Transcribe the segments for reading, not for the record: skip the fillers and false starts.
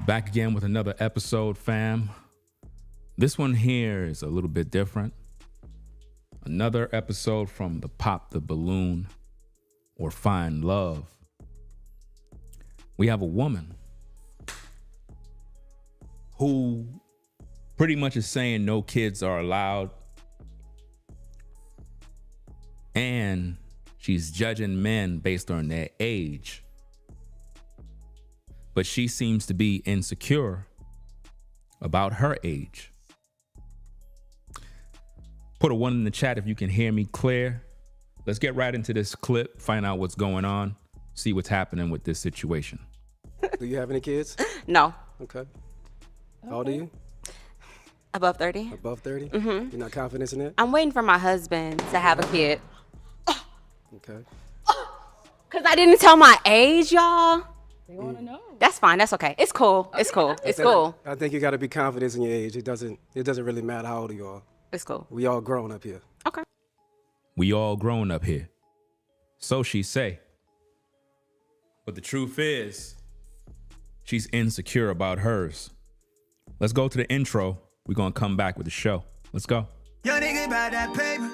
Back again with another episode, fam. This one here is a little bit different. Another episode from the Pop the Balloon or Find Love. We have a woman who pretty much is saying no kids are allowed. And she's judging men based on their age. But she seems to be insecure about her age. Put a 1 in the chat if you can hear me clear. Let's get right into this clip, find out what's going on, see what's happening with this situation. Do you have any kids? No. Okay. How old are you? Above 30. Above 30? Mm-hmm. You're not confident in it? I'm waiting for my husband to have a kid. Okay. Because I didn't tell my age, y'all. They want to know. That's fine. That's okay. It's cool. It's cool. It's cool. I think you got to be confident in your age. It doesn't really matter how old you are. It's cool. We all grown up here. Okay. We all grown up here. So she say. But the truth is, she's insecure about hers. Let's go to the intro. We're going to come back with the show. Let's go. Yo, nigga, about that paper.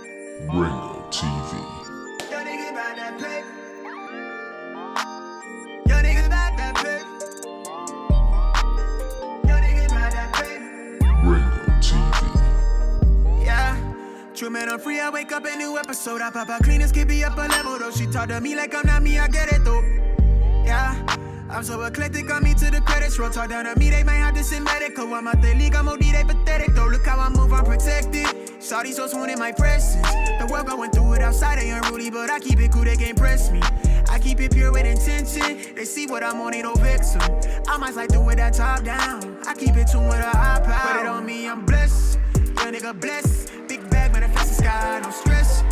Ringo TV. Yo, nigga, about that paper. Yo, nigga, about that paper. Yo, nigga, about that paper. Ringo TV. Yeah. True man, I'm free. I wake up a new episode. I pop out cleaners, keep me up a level though. She talk to me like I'm not me. I get it though. Yeah. I'm so eclectic, on me to the credits roll. Talk down to me, they might have to send medical. I'm out the league, I'm OD, they pathetic though. Look how I move, I'm protected. Shawty so swoon in my presence. The world going through it outside, they unruly, but I keep it cool, they can't press me. I keep it pure with intention. They see what I'm on, ain't no vixen. I might slide through with that top down. I keep it tuned with a high power. Put it on me, I'm blessed. Young nigga blessed. Big bag, manifest the sky, no stress.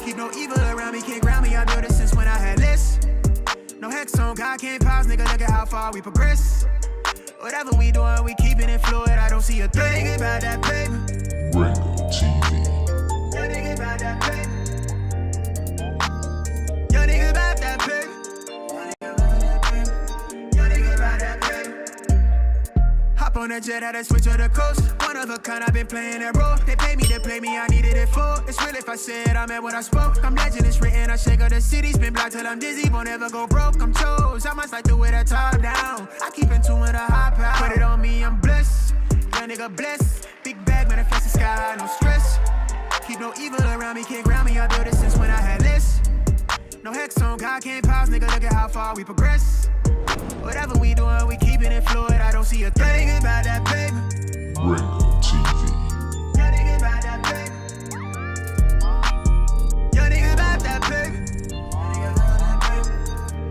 Keep no evil around me, can't ground me. I built it since when I had less. No hex on, God can't pause, nigga, look at how far we progress. Whatever we doing, we keeping it fluid, I don't see a thing about that paper. Ringo TV. Yo, nigga, about that paper. Yo, nigga, about that paper. Yo, nigga, about that paper. Hop on that jet, had to switch to the coast. One of a kind, I've been playing that role. They pay me, I needed it for. It's real if I said I meant what I spoke. I'm legend, it's written, I shake of the city. Spin block till I'm dizzy, won't ever go broke. I'm chose, I must like to wear that top down. I keep in tune with a high power. Put it on me, I'm blessed. Young nigga blessed. Big bag, manifest the sky, no stress. Keep no evil around me, can't ground me. I built it since when I had less. No hex on, God can't pause, nigga, look at how far we progress. Whatever we doing, we keeping it fluid. I don't see a thing about that paper. Ringo TV. Yo, nigga, about that paper. Yo, nigga, about that paper.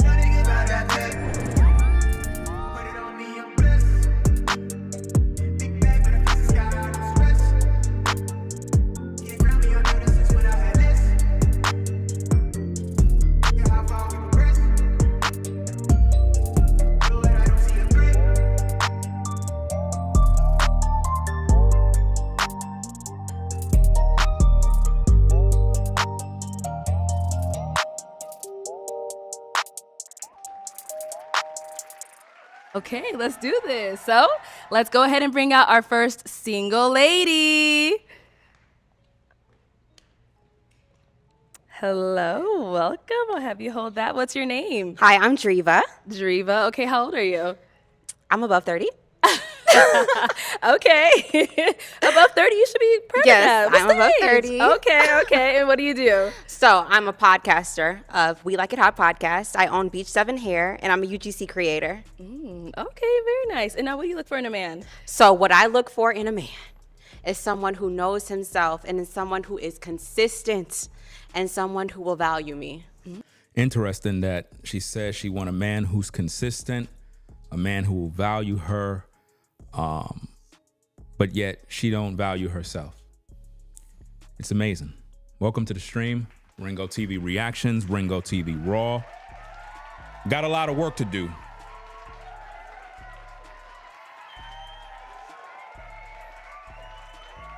Yo, nigga, about that paper. Put it on me, I'm blessed. Big bag, but I feel the sky, no stress. Can't ground me, I know this since when I had less. Look at how far we progress. Fluid, I don't see a threat. Okay, let's do this. So let's go ahead and bring out our first single lady. Hello, welcome. I'll have you hold that. What's your name? Hi, I'm Driva. Driva. Okay, how old are you? I'm above 30. Okay. Above 30, you should be proud Yes, of that. What's I'm above the age? 30. Okay. And what do you do? So I'm a podcaster of We Like It Hot podcast. I own Beach 7 Hair, and I'm a UGC creator. Okay, very nice. And now what do you look for in a man? So what I look for in a man is someone who knows himself and is someone who is consistent and someone who will value me. Interesting that she says she want a man who's consistent, a man who will value her, but yet she don't value herself. It's amazing. Welcome to the stream. Ringo TV Reactions, Ringo TV Raw. Got a lot of work to do.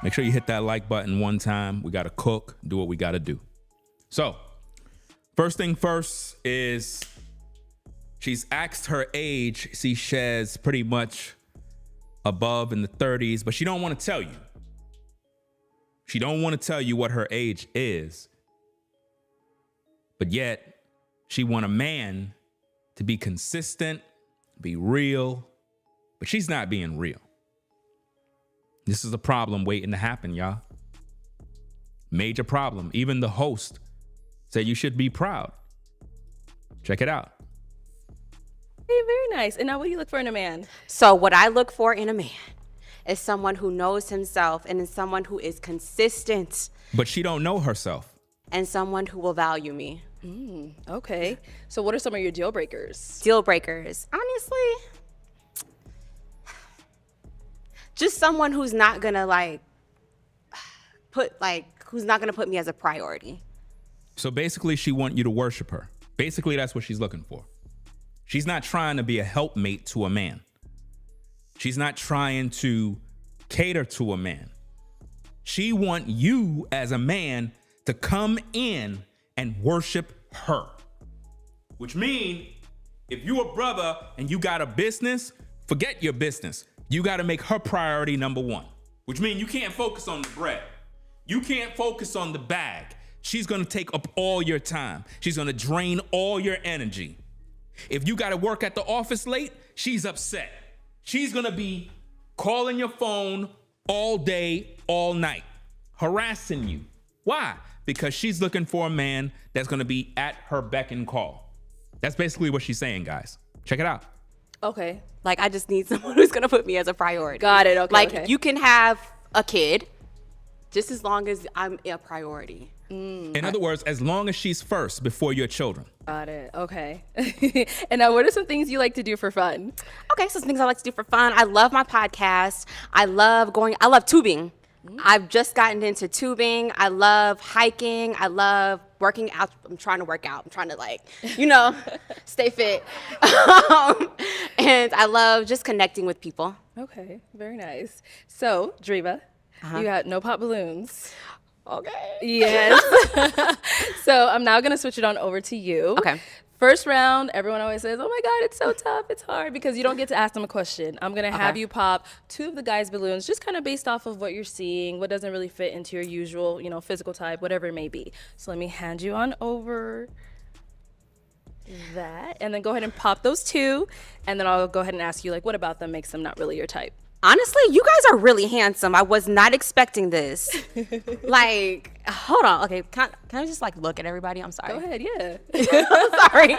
Make sure you hit that like button one time. We got to cook, do what we got to do. So, first thing first is She's asked her age. She says pretty much above in the 30s, but she don't want to tell you. She don't want to tell you what her age is. But yet, she want a man to be consistent, be real, but she's not being real. This is a problem waiting to happen, y'all. Major problem. Even the host said you should be proud. Check it out. Hey, very nice. And now what do you look for in a man? So what I look for in a man is someone who knows himself and is someone who is consistent But she don't know herself. and someone who will value me. Okay. So what are some of your deal breakers? Deal breakers. Honestly, just someone who's not gonna who's not gonna put me as a priority. So basically, she want you to worship her. Basically, that's what she's looking for. She's not trying to be a helpmate to a man. She's not trying to cater to a man. She want you as a man to come in and worship her. Which means if you a brother and you got a business, forget your business. You got to make her priority number one. Which means you can't focus on the bread. You can't focus on the bag. She's going to take up all your time. She's going to drain all your energy. If you got to work at the office late, she's upset. She's going to be calling your phone all day, all night, harassing you. Why? Because she's looking for a man that's going to be at her beck and call. That's basically what she's saying, guys. Check it out. Okay. Like, I just need someone who's gonna put me as a priority. Got it. Okay. Like, okay. you can have a kid just as long as I'm a priority. In other words, as long as she's first before your children. Got it. Okay. And now what are some things you like to do for fun? Okay, so some things I like to do for fun. I love my podcast. I love tubing. I've just gotten into tubing. I love hiking. I love working out. I'm trying to work out. I'm trying to stay fit. And I love just connecting with people. Okay. Very nice. So, Driva, you got no pop balloons. Okay. Yes. So I'm now going to switch it on over to you. Okay. First round, everyone always says, oh my God, it's so tough, it's hard, because you don't get to ask them a question. I'm going to have you pop two of the guys' balloons, just kind of based off of what you're seeing, what doesn't really fit into your usual, physical type, whatever it may be. So let me hand you on over that, and then go ahead and pop those two, and then I'll go ahead and ask you, what about them makes them not really your type? Honestly, you guys are really handsome. I was not expecting this. Hold on. Okay, can I just look at everybody? I'm sorry. Go ahead, yeah. I'm sorry.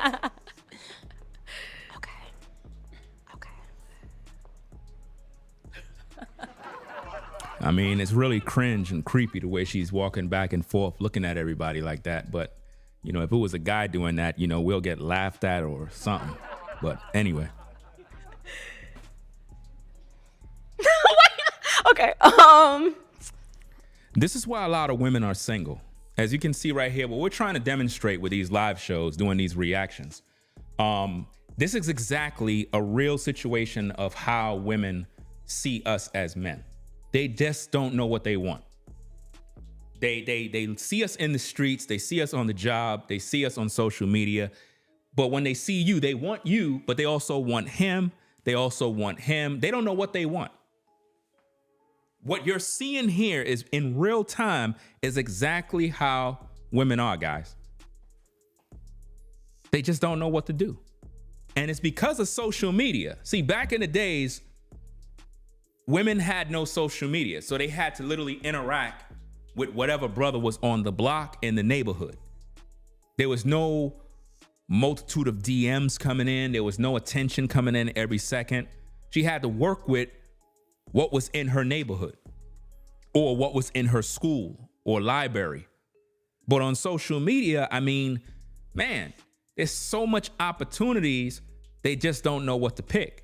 Okay. I mean, it's really cringe and creepy the way she's walking back and forth looking at everybody like that. But, if it was a guy doing that, we'll get laughed at or something. But anyway. Okay. This is why a lot of women are single. As you can see right here, what we're trying to demonstrate with these live shows, doing these reactions, this is exactly a real situation of how women see us as men. They just don't know what they want. They see us in the streets, they see us on the job, they see us on social media, but when they see you, they want you, but they also want him, they also want him. They don't know what they want. What you're seeing here is in real time is exactly how women are, guys. They just don't know what to do. And it's because of social media. See, back in the days, women had no social media, so they had to literally interact with whatever brother was on the block in the neighborhood. There was no multitude of DMs coming in. There was no attention coming in every second. She had to work with what was in her neighborhood or what was in her school or library. But on social media, I mean, man, there's so much opportunities, they just don't know what to pick.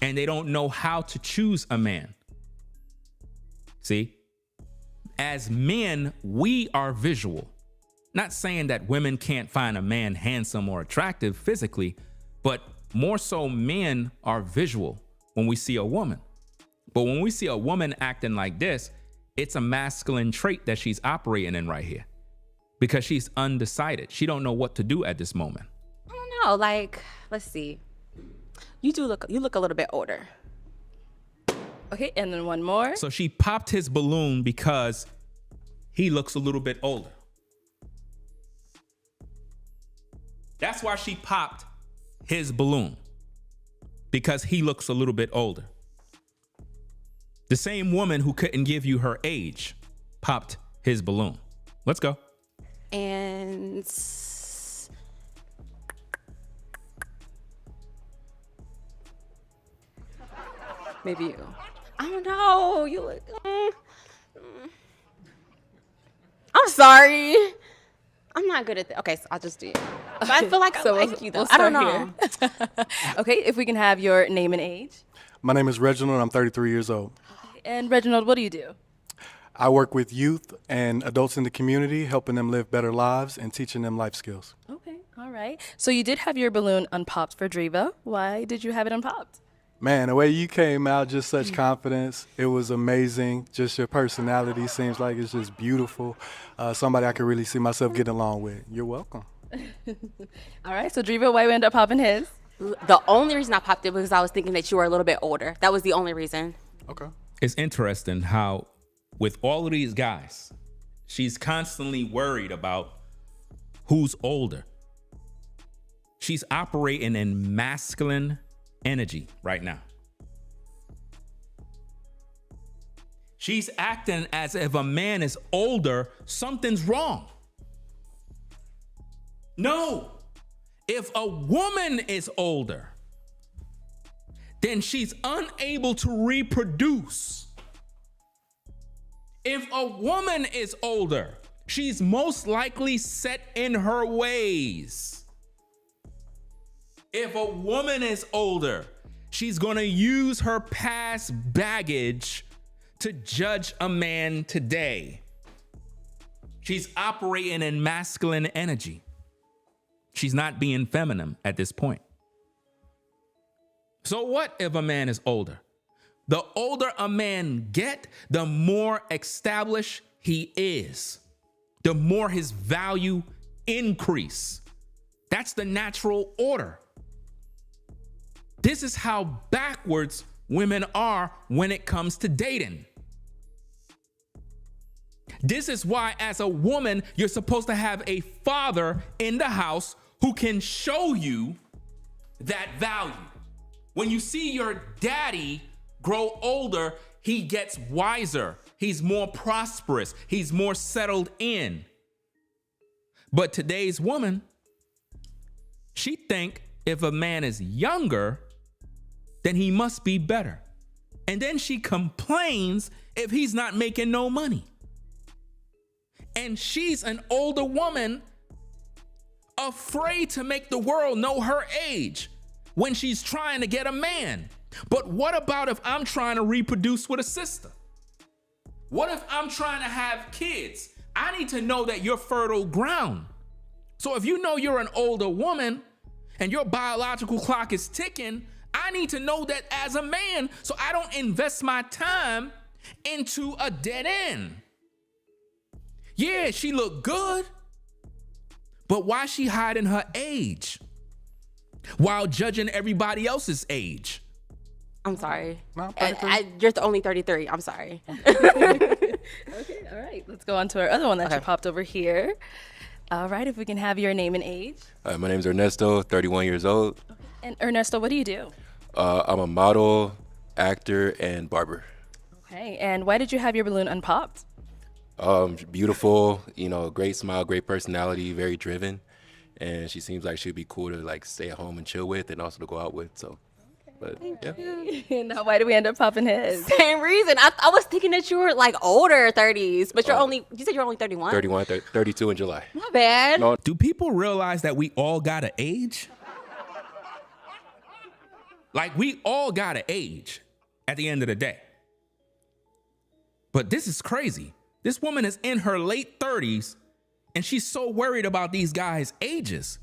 And they don't know how to choose a man. See, as men, we are visual. Not saying that women can't find a man handsome or attractive physically, but more so men are visual when we see a woman. But when we see a woman acting like this, it's a masculine trait that she's operating in right here because she's undecided. She don't know what to do at this moment. I don't know. Like, let's see. You look a little bit older. Okay, and then one more. So she popped his balloon because he looks a little bit older. That's why she popped his balloon, because he looks a little bit older. The same woman who couldn't give you her age popped his balloon. Let's go. And maybe you. I don't know. You look. I'm sorry. I'm not good at that. Okay, so I'll just do it. But I feel like I like you though. I don't know. Okay, if we can have your name and age. My name is Reginald, and I'm 33 years old. And Reginald, what do you do? I work with youth and adults in the community, helping them live better lives and teaching them life skills. Okay, all right. So you did have your balloon unpopped for Driva. Why did you have it unpopped? Man, the way you came out, just such confidence. It was amazing. Just your personality seems like it's just beautiful. Somebody I could really see myself getting along with. You're welcome. All right, so Driva, why we end up popping his? The only reason I popped it was I was thinking that you were a little bit older. That was the only reason. Okay. It's interesting how with all of these guys, she's constantly worried about who's older. She's operating in masculine energy right now. She's acting as if a man is older, something's wrong. No. If a woman is older, then she's unable to reproduce. If a woman is older, she's most likely set in her ways. If a woman is older, she's gonna use her past baggage to judge a man today. She's operating in masculine energy. She's not being feminine at this point. So what if a man is older? The older a man get, the more established he is, the more his value increase. That's the natural order. This is how backwards women are when it comes to dating. This is why, as a woman, you're supposed to have a father in the house who can show you that value. When you see your daddy grow older, he gets wiser. He's more prosperous. He's more settled in. But today's woman, she think if a man is younger, then he must be better. And then she complains if he's not making no money. And she's an older woman afraid to make the world know her age when she's trying to get a man. But what about if I'm trying to reproduce with a sister? What if I'm trying to have kids? I need to know that you're fertile ground. So if you know you're an older woman and your biological clock is ticking, I need to know that as a man so I don't invest my time into a dead end. Yeah, she looked good, but why she hiding her age while judging everybody else's age? I'm sorry. No, You're the only 33. I'm sorry. Okay, all right. Let's go on to our other one that you popped over here. All right, if we can have your name and age. My name is Ernesto, 31 years old. And Ernesto, what do you do? I'm a model, actor, and barber. Okay, and why did you have your balloon unpopped? Beautiful, great smile, great personality, very driven. And she seems like she'd be cool to like stay at home and chill with and also to go out with. So, but yeah. Now, why did we end up popping his? Same reason. I was thinking that you were like older 30s, but you said you're only 31? 31, 32 in July. My bad. No. Do people realize that we all got an age? Like, we all got an age at the end of the day. But this is crazy. This woman is in her late 30s and she's so worried about these guys' ages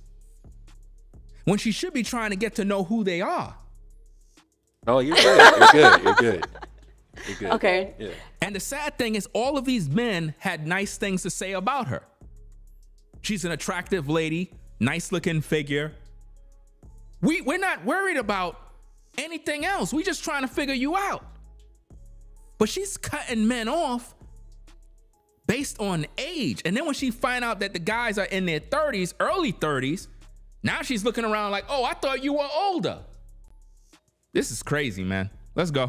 when she should be trying to get to know who they are. No, you're good. You're good. You're good. You're good. Okay. Yeah. And the sad thing is all of these men had nice things to say about her. She's an attractive lady, nice looking figure, We're not worried about anything else. We just trying to figure you out. But she's cutting men off based on age. And then when she find out that the guys are in their 30s, early 30s, now she's looking around like, oh, I thought you were older. This is crazy, man. Let's go.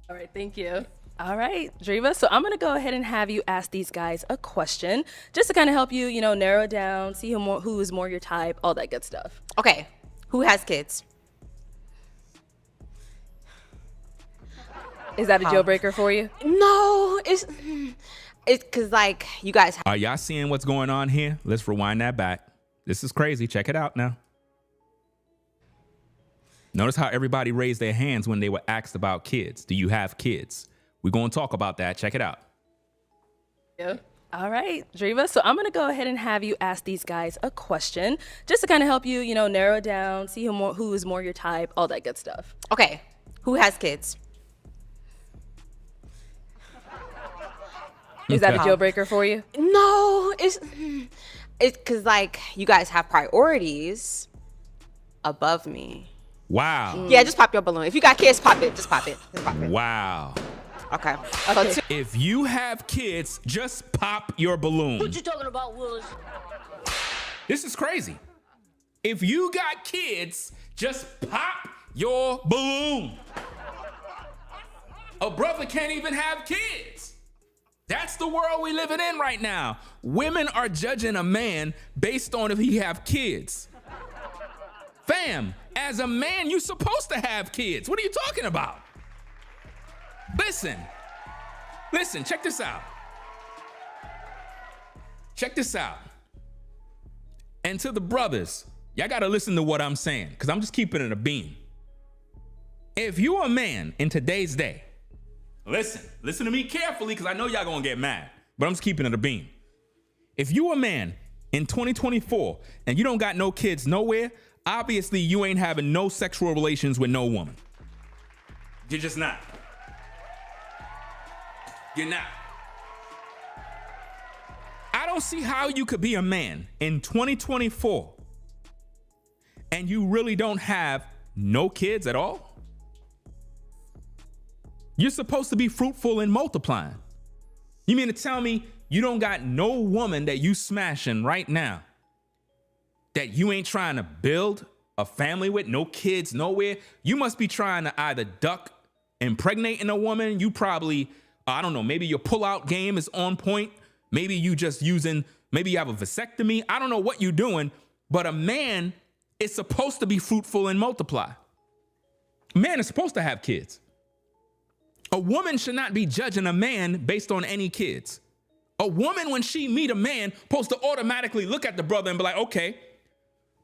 All right, thank you. All right, Driva. So I'm gonna go ahead and have you ask these guys a question, just to kind of help you, narrow it down, see who is more your type, all that good stuff. Okay, who has kids? Is that a deal breaker for you? No, it's because like you guys. Are y'all seeing what's going on here? Let's rewind that back. This is crazy. Check it out now. Notice how everybody raised their hands when they were asked about kids. Do you have kids? We're going to talk about that. Check it out. Yeah. All right, Driva. So I'm going to go ahead and have you ask these guys a question, just to kind of help you, narrow it down, see who is more your type, all that good stuff. Okay, who has kids? Is that a deal breaker for you? No, it's because like you guys have priorities above me. Wow. Yeah, just pop your balloon. If you got kids, pop it. Just pop it. Just pop it. Wow. Okay. Okay. So If you have kids, just pop your balloon. What you talking about, Willis? This is crazy. If you got kids, just pop your balloon. A brother can't even have kids. That's the world we living in right now. Women are judging a man based on if he have kids. Fam, as a man, you're supposed to have kids. What are you talking about? Listen, check this out. Check this out. And to the brothers, y'all gotta listen to what I'm saying, because I'm just keeping it a beam. If you're a man in today's day, listen to me carefully, because I know y'all gonna get mad, but I'm just keeping it a beam. If you a man in 2024 and you don't got no kids nowhere, obviously you ain't having no sexual relations with no woman. You're just not. You're not. I don't see how you could be a man in 2024 and you really don't have no kids at all. You're supposed to be fruitful and multiplying. You mean to tell me you don't got no woman that you smashing right now that you ain't trying to build a family with, no kids nowhere? You must be trying to either duck impregnating a woman. You probably, I don't know, maybe your pull-out game is on point. Maybe you just maybe you have a vasectomy. I don't know what you're doing, but a man is supposed to be fruitful and multiply. A man is supposed to have kids. A woman should not be judging a man based on any kids. A woman, when she meet a man, supposed to automatically look at the brother and be like, okay,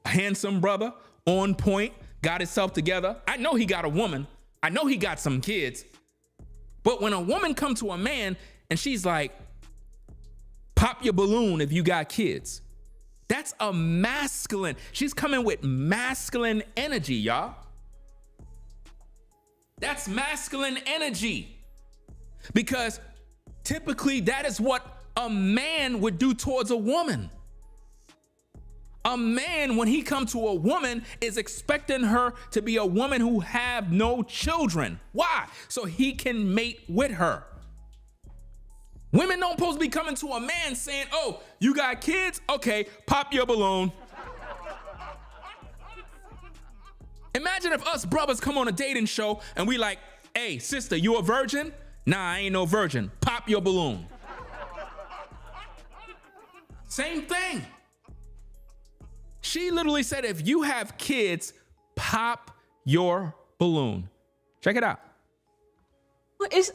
a handsome brother, on point, got himself together. I know he got a woman. I know he got some kids. But when a woman come to a man and she's like, pop your balloon if you got kids, that's a masculine. She's coming with masculine energy, y'all. That's masculine energy. Because typically that is what a man would do towards a woman. A man, when he comes to a woman, is expecting her to be a woman who have no children. Why? So he can mate with her. Women don't supposed to be coming to a man saying, oh, you got kids? Okay, pop your balloon. Imagine if us brothers come on a dating show and we like, hey, sister, you a virgin? Nah, I ain't no virgin. Pop your balloon. Same thing. She literally said, if you have kids, pop your balloon. Check it out. it's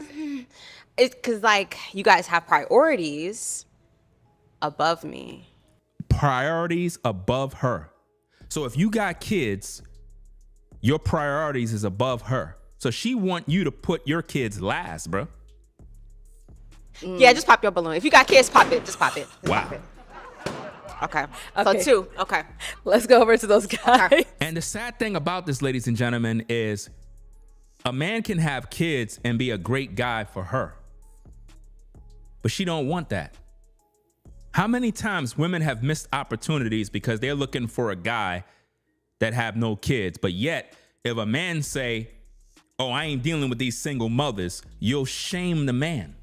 because like you guys have priorities above me. Priorities above her. So if you got kids, your priorities is above her. So she want you to put your kids last, bro. Yeah, just pop your balloon. If you got kids, pop it. Just pop it. Just Wow. pop it. Okay. Okay. So 2. Okay. Let's go over to those guys. And the sad thing about this, ladies and gentlemen, is a man can have kids and be a great guy for her, but she don't want that. How many times women have missed opportunities because they're looking for a guy that have no kids. But yet, if a man say, oh, I ain't dealing with these single mothers, you'll shame the man.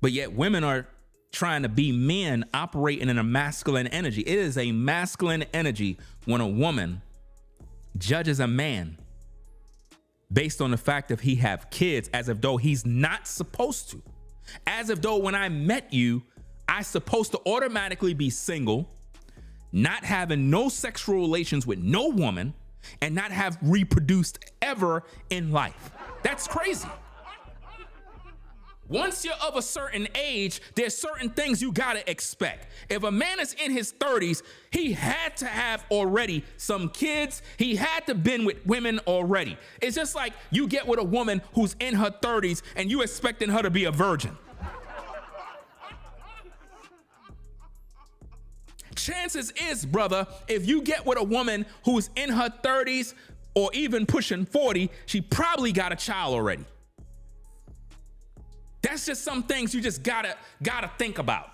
But yet women are trying to be men operating in a masculine energy. It is a masculine energy when a woman judges a man based on the fact that he have kids as if though he's not supposed to. As if though when I met you, I supposed to automatically be single, not having no sexual relations with no woman, and not have reproduced ever in life. That's crazy. Once you're of a certain age, there's certain things you gotta expect. If a man is in his 30s, he had to have already some kids. He had to been with women already. It's just like you get with a woman who's in her 30s and you expecting her to be a virgin. Chances is, brother, if you get with a woman who's in her 30s or even pushing 40, she probably got a child already. That's just some things you just gotta think about.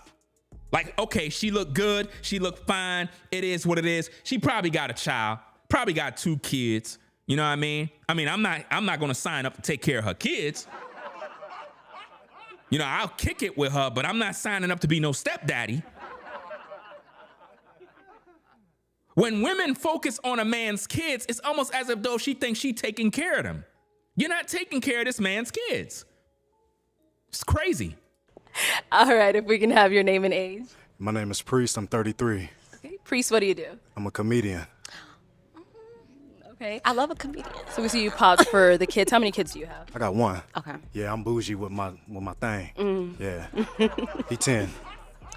Like, okay, she looked good, she looked fine, it is what it is. She probably got a child, probably got 2 kids. You know what I mean? I'm not gonna sign up to take care of her kids. You know, I'll kick it with her, but I'm not signing up to be no stepdaddy. When women focus on a man's kids, it's almost as if though she thinks she's taking care of them. You're not taking care of this man's kids. It's crazy. All right, if we can have your name and age. My name is Priest. I'm 33. Okay. Priest, what do you do? I'm a comedian. Okay. I love a comedian. So we see you popped for the kids. How many kids do you have? I got 1. Okay. Yeah, I'm bougie with my thing. Yeah. He 10.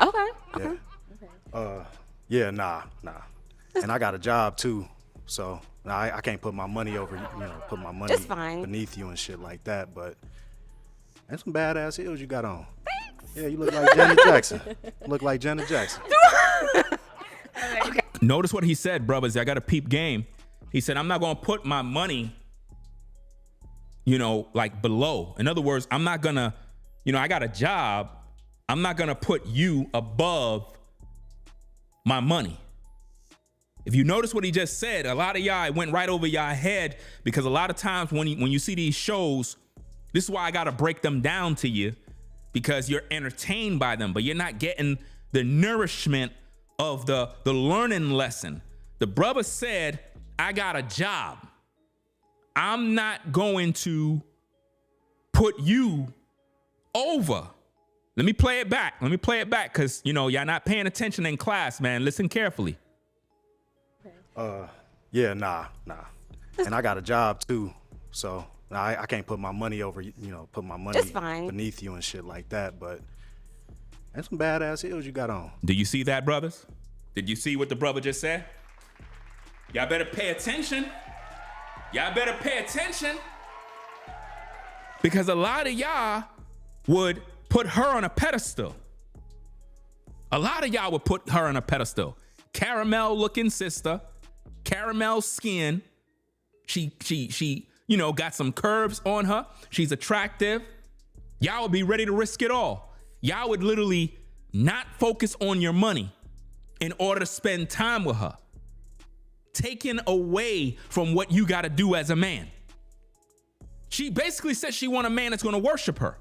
Okay. Okay. Yeah, nah. And I got a job too, so I can't put my money over, put my money That's fine. beneath you and shit like that. But that's some badass heels you got on. Thanks. Yeah, you look like Janet Jackson. Look like Janet Jackson. Notice what he said, brothers. I got a peep game. He said, I'm not going to put my money, like below. In other words, I'm not going to, I got a job. I'm not going to put you above my money. If you notice what he just said, a lot of y'all went right over y'all head because a lot of times when you see these shows, this is why I got to break them down to you, because you're entertained by them, but you're not getting the nourishment of the learning lesson. The brother said, I got a job. I'm not going to put you over. Let me play it back because, y'all not paying attention in class, man. Listen carefully. Yeah, nah. And I got a job too, so I can't put my money over, put my money That's fine. beneath you and shit like that. But that's some badass heels you got on. Do you see that, brothers? Did you see what the brother just said? Y'all better pay attention. Because a lot of y'all would put her on a pedestal. Caramel looking sister, caramel skin. She got some curves on her. She's attractive. Y'all would be ready to risk it all. Y'all would literally not focus on your money in order to spend time with her. Taken away from what you got to do as a man. She basically said she want a man that's going to worship her.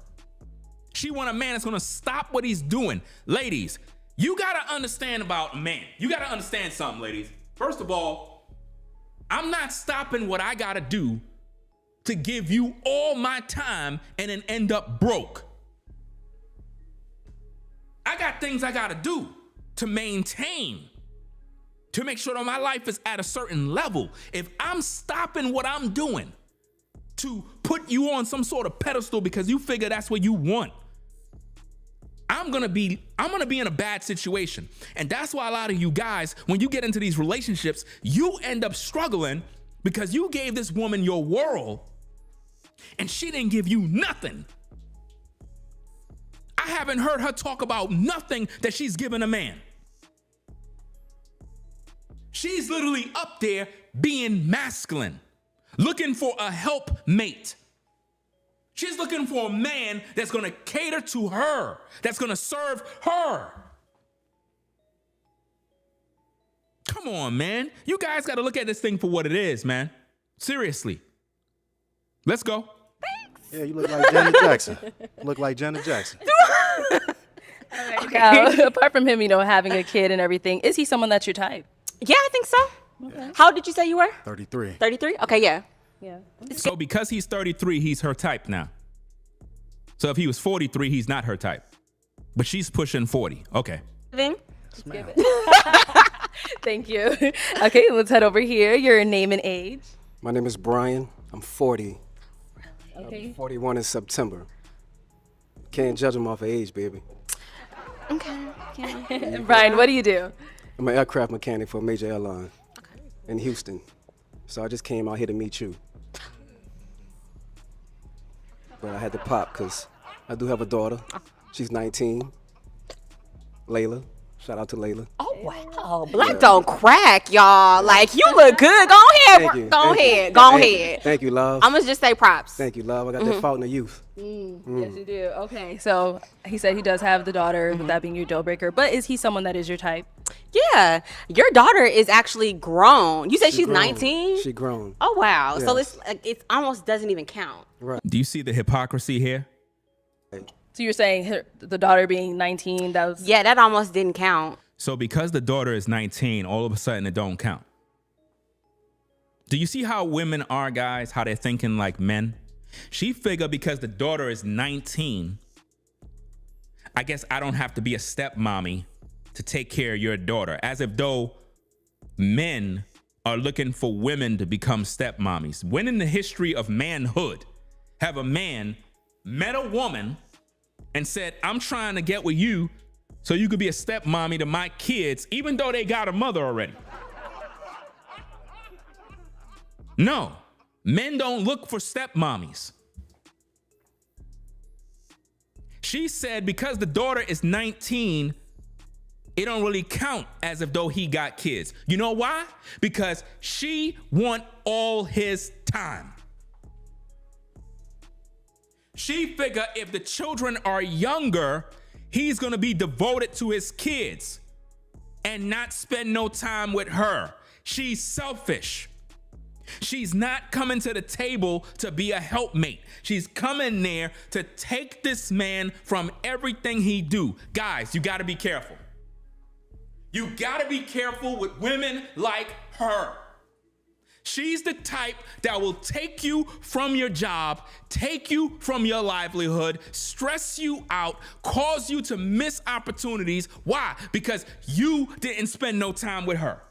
She want a man that's going to stop what he's doing. Ladies, you got to understand about man. You got to understand something, ladies. First of all, I'm not stopping what I got to do to give you all my time and then end up broke. I got things I got to do to maintain, to make sure that my life is at a certain level. If I'm stopping what I'm doing to put you on some sort of pedestal because you figure that's what you want, I'm gonna be in a bad situation. And that's why a lot of you guys, when you get into these relationships, you end up struggling because you gave this woman your world and she didn't give you nothing. I haven't heard her talk about nothing that she's given a man. She's literally up there being masculine, looking for a helpmate. She's looking for a man that's going to cater to her, that's going to serve her. Come Come on, man. You guys got to look at this thing for what it is, man. Seriously. Let's go. Yeah, you look like Janet Jackson. Look like Janet Jackson. Now, apart from him, having a kid and everything, is he someone that's your type? Yeah, I think so. Okay. How old did you say you were? 33. 33? Okay, yeah. Yeah. So because he's 33, he's her type now. So if he was 43, he's not her type. But she's pushing 40. Okay. Thank you. Okay, let's head over here. Your name and age. My name is Brian. I'm 40. Okay. I'm 41 in September. Can't judge him off of age, baby. Okay. Brian, what do you do? I'm an aircraft mechanic for a major airline in Houston. So I just came out here to meet you. But I had to pop because I do have a daughter. She's 19. Layla. Shout out to Layla. Oh, wow. Black don't crack, y'all. Like, you look good. Go ahead. Thank you. Go Thank you. ahead. Go ahead. Thank you, love. I'm going to just say props. Thank you, love. I got that fountain of youth. Yes, you do. Okay, so he said he does have the daughter, with that being your deal breaker. But is he someone that is your type? Yeah. Your daughter is actually grown. You said she's grown. 19? She grown. Oh, wow. So Yes. it almost doesn't even count. Right. Do you see the hypocrisy here? So you're saying the daughter being 19, that was... Yeah, that almost didn't count. So because the daughter is 19, all of a sudden it don't count. Do you see how women are, guys? How they're thinking like men? She figured because the daughter is 19, I guess I don't have to be a stepmommy to take care of your daughter. As if though men are looking for women to become stepmommies. When in the history of manhood have a man met a woman and said, I'm trying to get with you so you could be a stepmommy to my kids, even though they got a mother already? No, men don't look for stepmommies. She said because the daughter is 19, it don't really count as if though he got kids. You know why? Because she want all his time. She figure if the children are younger, he's gonna be devoted to his kids and not spend no time with her. She's selfish. She's not coming to the table to be a helpmate. She's coming there to take this man from everything he do. Guys, you gotta be careful. You gotta be careful with women like her. She's the type that will take you from your job, take you from your livelihood, stress you out, cause you to miss opportunities. Why? Because you didn't spend no time with her.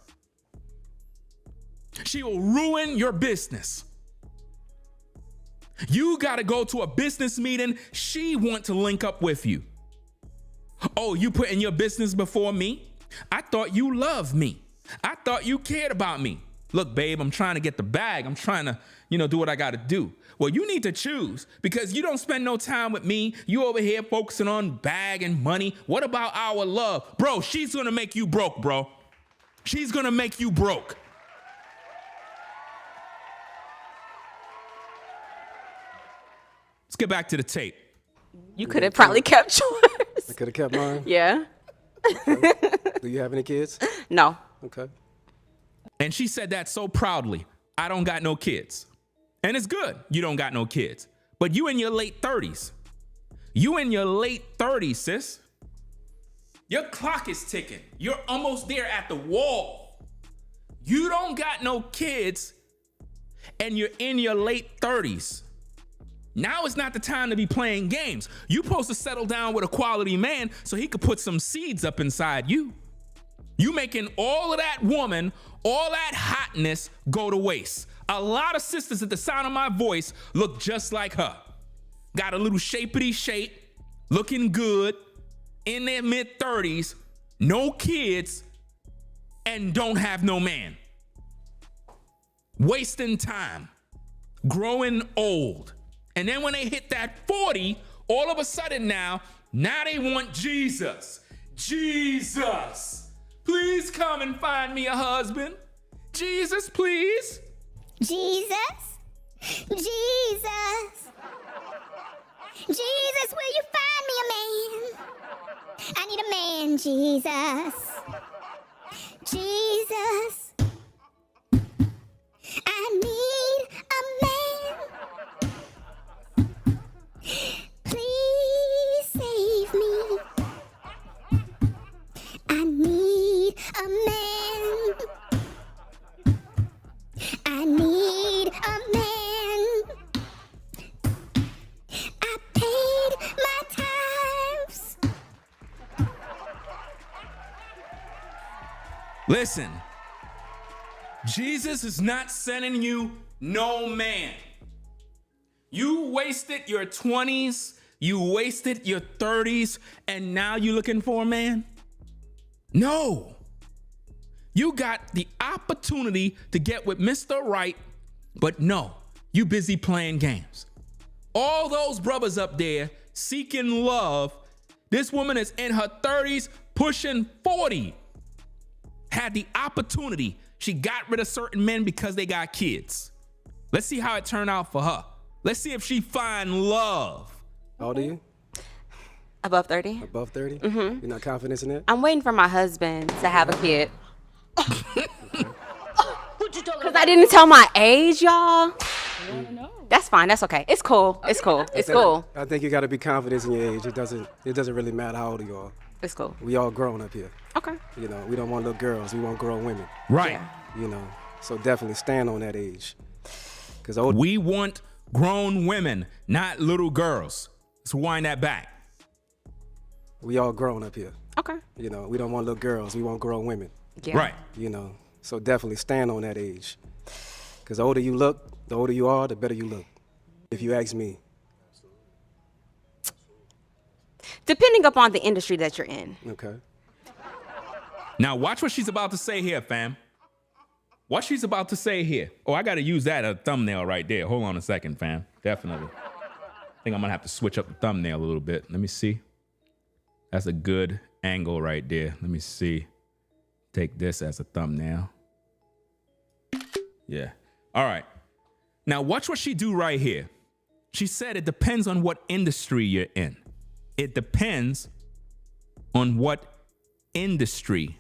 She will ruin your business. You got to go to a business meeting. She want to link up with you. Oh, you putting your business before me? I thought you loved me. I thought you cared about me. Look, babe, I'm trying to get the bag. I'm trying to, do what I got to do. Well, you need to choose because you don't spend no time with me. You over here focusing on bag and money. What about our love? Bro, she's going to make you broke, bro. She's going to make you broke. Let's get back to the tape. You could have probably kept yours. I could have kept mine. Yeah. Do you have any kids? No. Okay. And she said that so proudly. I don't got no kids. And it's good you don't got no kids. But you in your late 30s. You in your late 30s, sis. Your clock is ticking. You're almost there at the wall. You don't got no kids and you're in your late 30s. Now is not the time to be playing games. You're supposed to settle down with a quality man so he could put some seeds up inside you. You making all of that woman, all that hotness go to waste. A lot of sisters at the sound of my voice look just like her. Got a little shapity shape, looking good, in their mid-30s, no kids, and don't have no man. Wasting time, growing old. And then when they hit that 40, all of a sudden now they want Jesus. Jesus, please come and find me a husband. Jesus, please. Jesus? Jesus? Jesus, will you find me a man? I need a man, Jesus. Jesus, I need a man. Please save me. I need a man. I need a man. I paid my tithes. Listen, Jesus is not sending you no man. You wasted your 20s, you wasted your 30s, and now you looking for a man? No. You got the opportunity to get with Mr. Right, but no, you busy playing games. All those brothers up there seeking love, this woman is in her 30s, pushing 40. Had the opportunity. She got rid of certain men because they got kids. Let's see how it turned out for her. Let's see if she find love. How old are you? Above 30. Above 30? Mm-hmm. You're not confident in that? I'm waiting for my husband to have a kid. Because I didn't tell my age, y'all. No. That's fine. That's okay. It's cool. It's cool. It's cool. I think you got to be confident in your age. It doesn't really matter how old you are. It's cool. We all grown up here. Okay. You know, we don't want little girls. We want grown women. Right. Yeah. You know, so definitely stand on that age. Because We want grown women, not little girls. Let's wind that back. we all grown up here. Okay. You know, we don't want little girls. We want grown women. Yeah. Right. You know, so definitely stand on that age. Because the older you look, the older you are, the better you look. If you ask me. Depending upon the industry that you're in. Okay. Now watch what she's about to say here, fam. What she's about to say here. Oh, I got to use that as a thumbnail right there. Hold on a second, fam. Definitely. I think I'm going to have to switch up the thumbnail a little bit. Let me see. That's a good angle right there. Let me see. Take this as a thumbnail. Yeah. All right. Now watch what she do right here. She said it depends on what industry you're in. It depends on what industry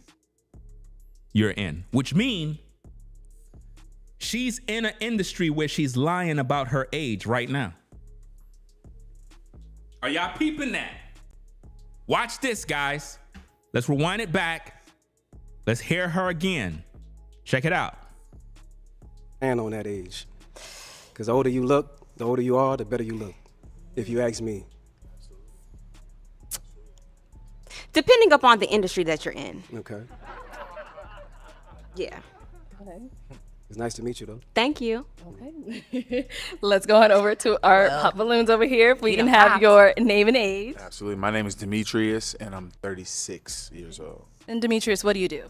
you're in, which means she's in an industry where she's lying about her age right now. Are y'all peeping that? Watch this, guys. Let's rewind it back. Let's hear her again. Check it out. Stand on that age. Because the older you look, the older you are, the better you look. If you ask me. Depending upon the industry that you're in. Okay. Yeah. Okay. It's nice to meet you, though. Thank you. Okay. Let's go on over to our pop balloons over here. If we can have popped. your name and age. Absolutely. My name is Demetrius, and I'm 36 years old. And Demetrius, what do you do?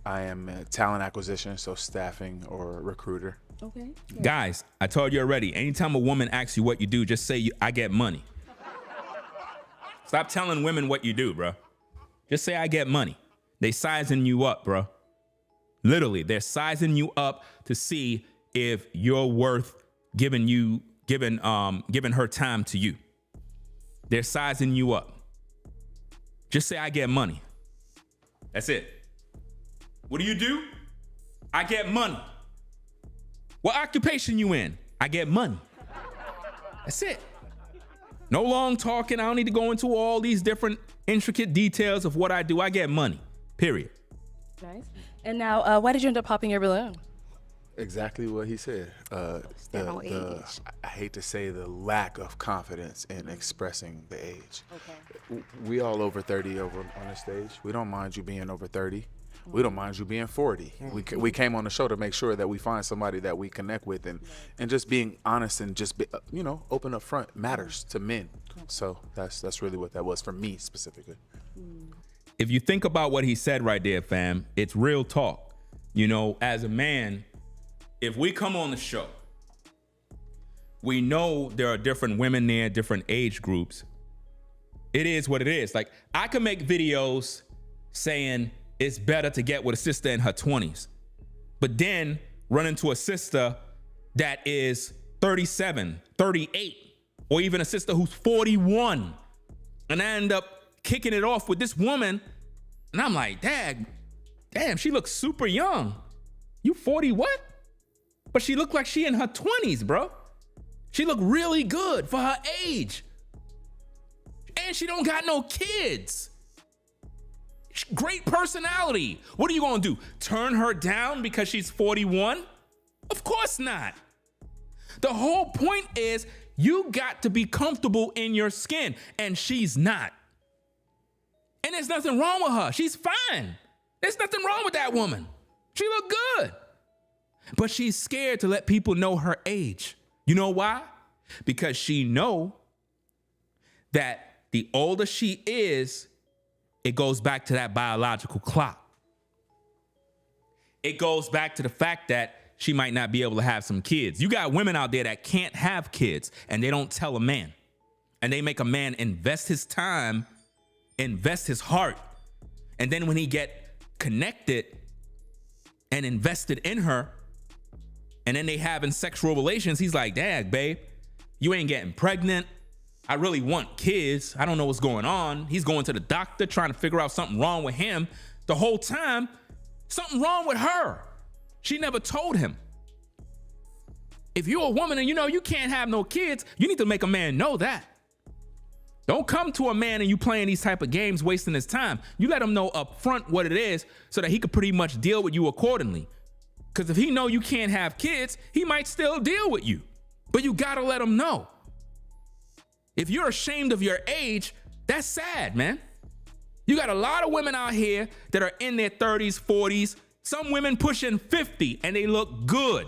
I am a talent acquisition, so staffing or recruiter. Okay. Guys, I told you already, anytime a woman asks you what you do, just say, I get money. Stop telling women what you do, bro. Just say, I get money. They sizing you up, bro. Literally, they're sizing you up to see if you're worth giving her time to you. They're sizing you up. Just say, I get money. That's it. What do? I get money. What occupation you in? I get money. That's it. No long talking. I don't need to go into all these different intricate details of what I do. I get money. Period. Nice. And now, why did you end up popping your balloon? Exactly what he said. I hate to say the lack of confidence in expressing the age. Okay. We all over 30 over on the stage. We don't mind you being over 30. We don't mind you being 40. We came on the show to make sure that we find somebody that we connect with, and just being honest and just open up front matters to men. So that's really what that was for me specifically. If you think about what he said right there, fam, it's real talk. You know, as a man, if we come on the show, we know there are different women there, different age groups. It is what it is. Like, I can make videos saying it's better to get with a sister in her 20s, but then run into a sister that is 37, 38, or even a sister who's 41. And I end up kicking it off with this woman. And I'm like, dad, damn, she looks super young. You 40 what? But she looked like she in her 20s, bro. She looked really good for her age. And she don't got no kids. Great personality. What are you gonna do? Turn her down because she's 41? Of course not. The whole point is you got to be comfortable in your skin, and she's not. And there's nothing wrong with her. She's fine. There's nothing wrong with that woman. She look good. But she's scared to let people know her age. You know why? Because she know that the older she is, it goes back to that biological clock. It goes back to the fact that she might not be able to have some kids. You got women out there that can't have kids, and they don't tell a man. And they make a man invest his time, invest his heart. And then when he get connected and invested in her, and then they having sexual relations, he's like, dad, babe, you ain't getting pregnant. I really want kids. I don't know what's going on. He's going to the doctor trying to figure out something wrong with him. The whole time, something wrong with her. She never told him. If you're a woman and you know you can't have no kids, you need to make a man know that. Don't come to a man and you playing these type of games, wasting his time. You let him know up front what it is so that he could pretty much deal with you accordingly. Because if he know you can't have kids, he might still deal with you. But you gotta let him know. If you're ashamed of your age, that's sad, man. You got a lot of women out here that are in their 30s, 40s, some women pushing 50, and they look good.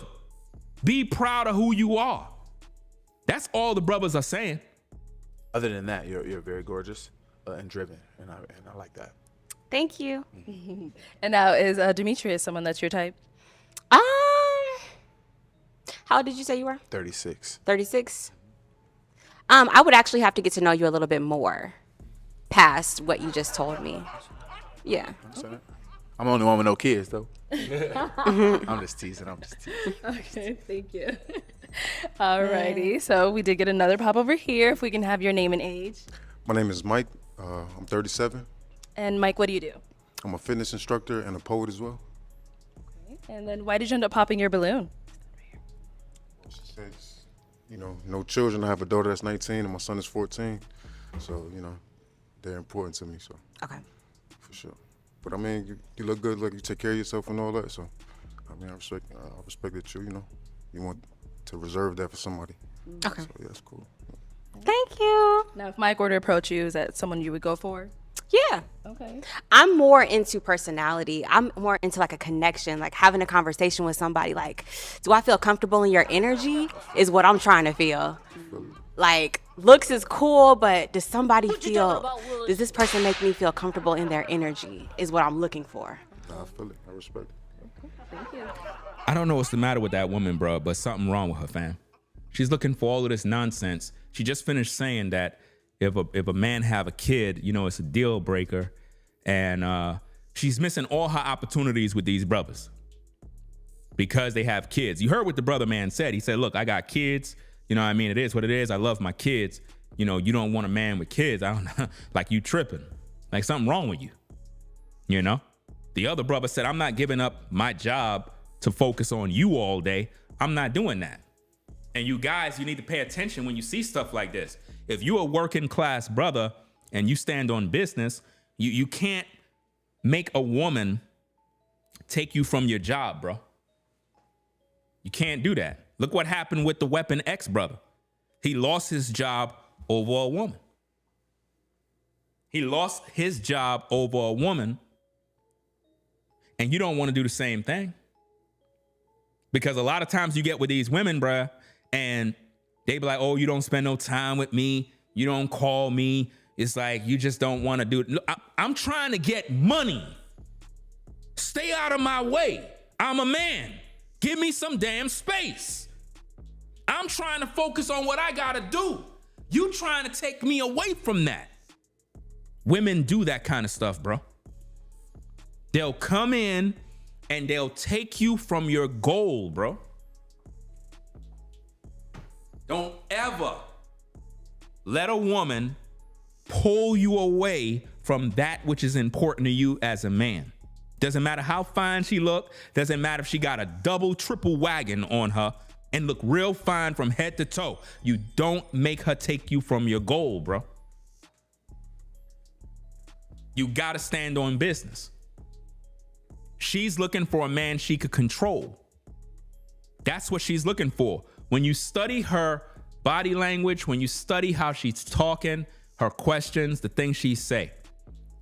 Be proud of who you are. That's all the brothers are saying. Other than that, you're very gorgeous and driven, and I like that. Thank you. And now, is Demetrius someone that's your type? How old did you say you were? 36. 36. I would actually have to get to know you a little bit more past what you just told me. Yeah. I'm the only one with no kids, though. I'm just teasing. Okay, thank you. Alrighty, so we did get another pop over here. If we can have your name and age. My name is Mike. I'm 37. And Mike, what do you do? I'm a fitness instructor and a poet as well. Okay. And then why did you end up popping your balloon? She says, no children. I have a daughter that's 19 and my son is 14. So, they're important to me. So, okay. For sure. But I mean, you look good, like you take care of yourself and all that. So, I mean, I respect that you want to reserve that for somebody. Okay. So, yeah, that's cool. Thank you. Now, if Mike were to approach you, is that someone you would go for? Yeah. Okay. I'm more into personality. I'm more into like a connection, like having a conversation with somebody. Like, do I feel comfortable in your energy is what I'm trying to feel. Like, looks is cool, but does this person make me feel comfortable in their energy is what I'm looking for. I feel it. I respect it. Thank you. I don't know what's the matter with that woman, bro, but something wrong with her, fam. She's looking for all of this nonsense. She just finished saying that if a man have a kid, it's a deal breaker. And she's missing all her opportunities with these brothers because they have kids. You heard what the brother man said. He said, look, I got kids. You know what I mean? It is what it is. I love my kids. You don't want a man with kids. I don't know. Like, you tripping. Like, something wrong with you. The other brother said, I'm not giving up my job to focus on you all day. I'm not doing that. And you guys, you need to pay attention when you see stuff like this. If you're a working class brother and you stand on business, you can't make a woman take you from your job, bro. You can't do that. Look what happened with the Weapon X brother. He lost his job over a woman. He lost his job over a woman. And you don't want to do the same thing. Because a lot of times you get with these women, bruh, and they be like, oh, you don't spend no time with me. You don't call me. It's like, you just don't want to do it. Look, I'm trying to get money. Stay out of my way. I'm a man. Give me some damn space. I'm trying to focus on what I got to do. You trying to take me away from that. Women do that kind of stuff, bro. They'll come in and they'll take you from your goal, bro. Don't ever let a woman pull you away from that which is important to you as a man. Doesn't matter how fine she look. Doesn't matter if she got a double, triple wagon on her and look real fine from head to toe. You don't make her take you from your goal, bro. You gotta stand on business. She's looking for a man she could control. That's what she's looking for. When you study her body language, when you study how she's talking, her questions, the things she say,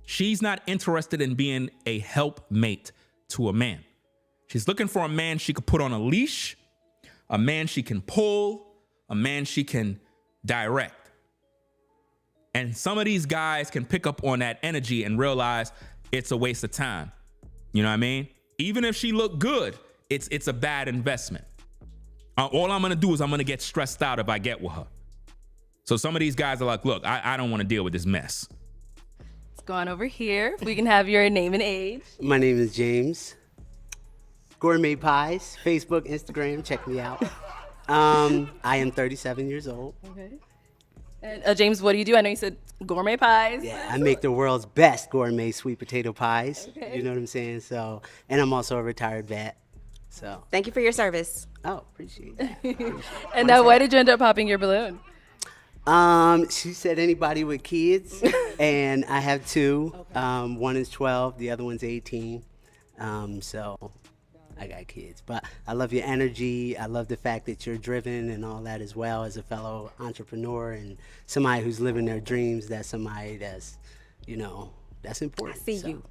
she's not interested in being a helpmate to a man. She's looking for a man she could put on a leash, a man she can pull, a man she can direct. And some of these guys can pick up on that energy and realize it's a waste of time. You know what I mean? Even if she look good, it's a bad investment. All I'm gonna do is I'm gonna get stressed out if I get with her. So some of these guys are like, look, I don't wanna deal with this mess. Let's go on over here. If we can have your name and age. My name is James. Gourmet Pies, Facebook, Instagram, check me out. I am 37 years old. Okay. And James, what do you do? I know you said gourmet pies. Yeah, I make the world's best gourmet sweet potato pies. Okay. You know what I'm saying? So, and I'm also a retired vet. So. Thank you for your service. Oh, appreciate that. And now, why did you end up popping your balloon? She said anybody with kids, and I have two. Okay. One is 12, the other one's 18. So I got kids, but I love your energy. I love the fact that you're driven and all that as well as a fellow entrepreneur and somebody who's living their dreams. That's somebody that's, you know, that's important. I see you.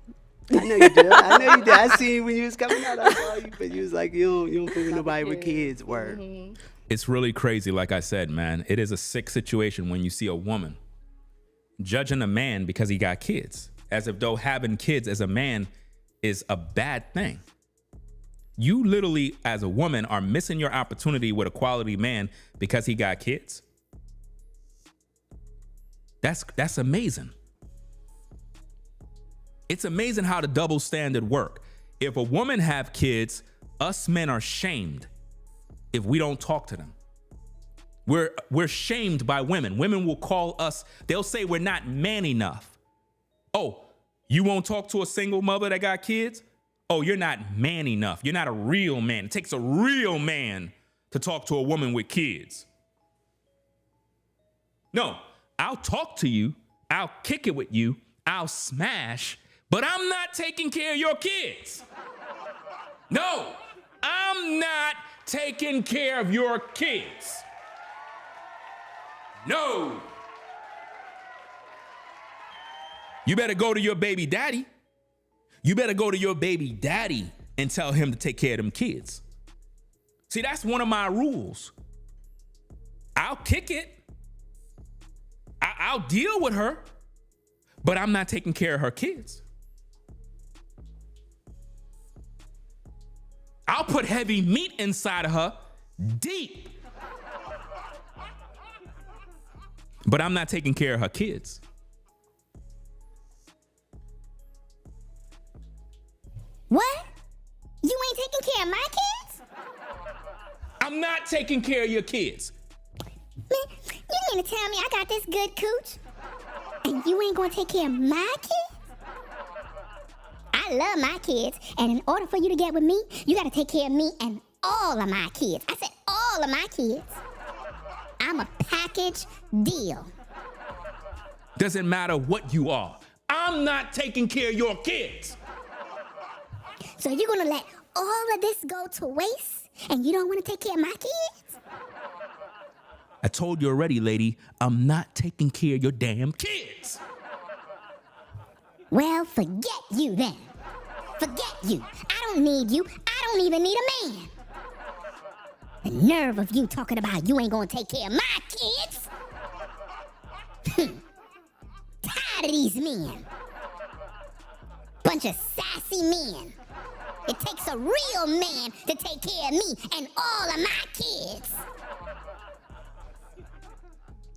I know you did. I know you did. I seen you when you was coming out. I saw you, but you was like, you don't play with nobody with kids. Word. Mm-hmm. It's really crazy. Like I said, man, it is a sick situation when you see a woman judging a man because he got kids, as if though having kids as a man is a bad thing. You literally, as a woman, are missing your opportunity with a quality man because he got kids. That's amazing. It's amazing how the double standard work. If a woman have kids, us men are shamed if we don't talk to them. We're shamed by women. Women will call us, they'll say we're not man enough. Oh, you won't talk to a single mother that got kids? Oh, you're not man enough. You're not a real man. It takes a real man to talk to a woman with kids. No, I'll talk to you. I'll kick it with you. I'll smash, but I'm not taking care of your kids. No, I'm not taking care of your kids. No. You better go to your baby daddy. You better go to your baby daddy and tell him to take care of them kids. See, that's one of my rules. I'll kick it. I'll deal with her, but I'm not taking care of her kids. I'll put heavy meat inside of her, deep. But I'm not taking care of her kids. What? You ain't taking care of my kids? I'm not taking care of your kids. Man, you mean to tell me I got this good cooch? And you ain't gonna take care of my kids? I love my kids, and in order for you to get with me, you gotta take care of me and all of my kids. I said all of my kids. I'm a package deal. Doesn't matter what you are. I'm not taking care of your kids. So you're gonna let all of this go to waste, and you don't wanna take care of my kids? I told you already, lady, I'm not taking care of your damn kids. Well, forget you then. Forget you. I don't need you. I don't even need a man. The nerve of you talking about you ain't gonna take care of my kids. Tired of these men. Bunch of sassy men. It takes a real man to take care of me and all of my kids.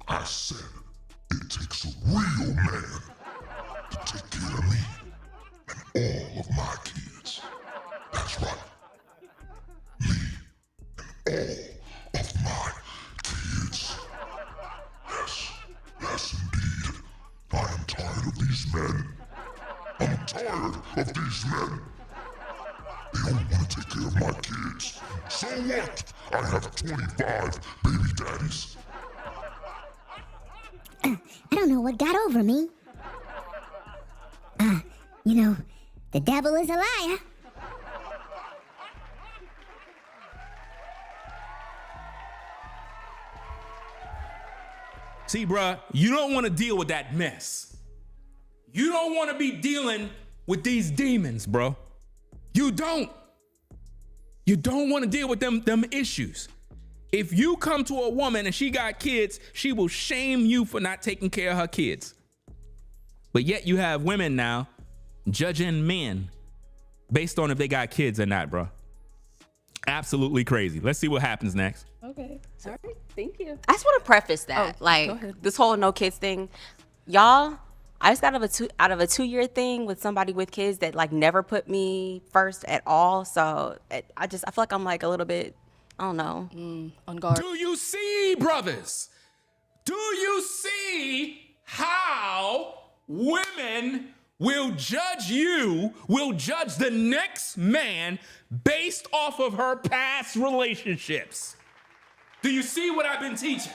I said it takes a real man to take care of me and all of my kids. That's right. Me and all of my kids. Yes, indeed. I am tired of these men. I'm tired of these men. don't want to take care of my kids. So what? I have 25 baby daddies. I don't know what got over me. The devil is a liar. See, bruh, you don't want to deal with that mess. You don't want to be dealing with these demons, bro. You don't. You don't want to deal with them issues. If you come to a woman and she got kids, she will shame you for not taking care of her kids. But yet you have women now judging men based on if they got kids or not, bro. Absolutely crazy. Let's see what happens next. Okay. All right. Thank you. I just want to preface that, go ahead. this whole no kids thing, y'all. I just got out of a 2-year thing with somebody with kids that like never put me first at all. So I feel like I'm like a little bit, I don't know, on guard. Do you see, brothers? Do you see how women will judge you, will judge the next man based off of her past relationships? Do you see what I've been teaching?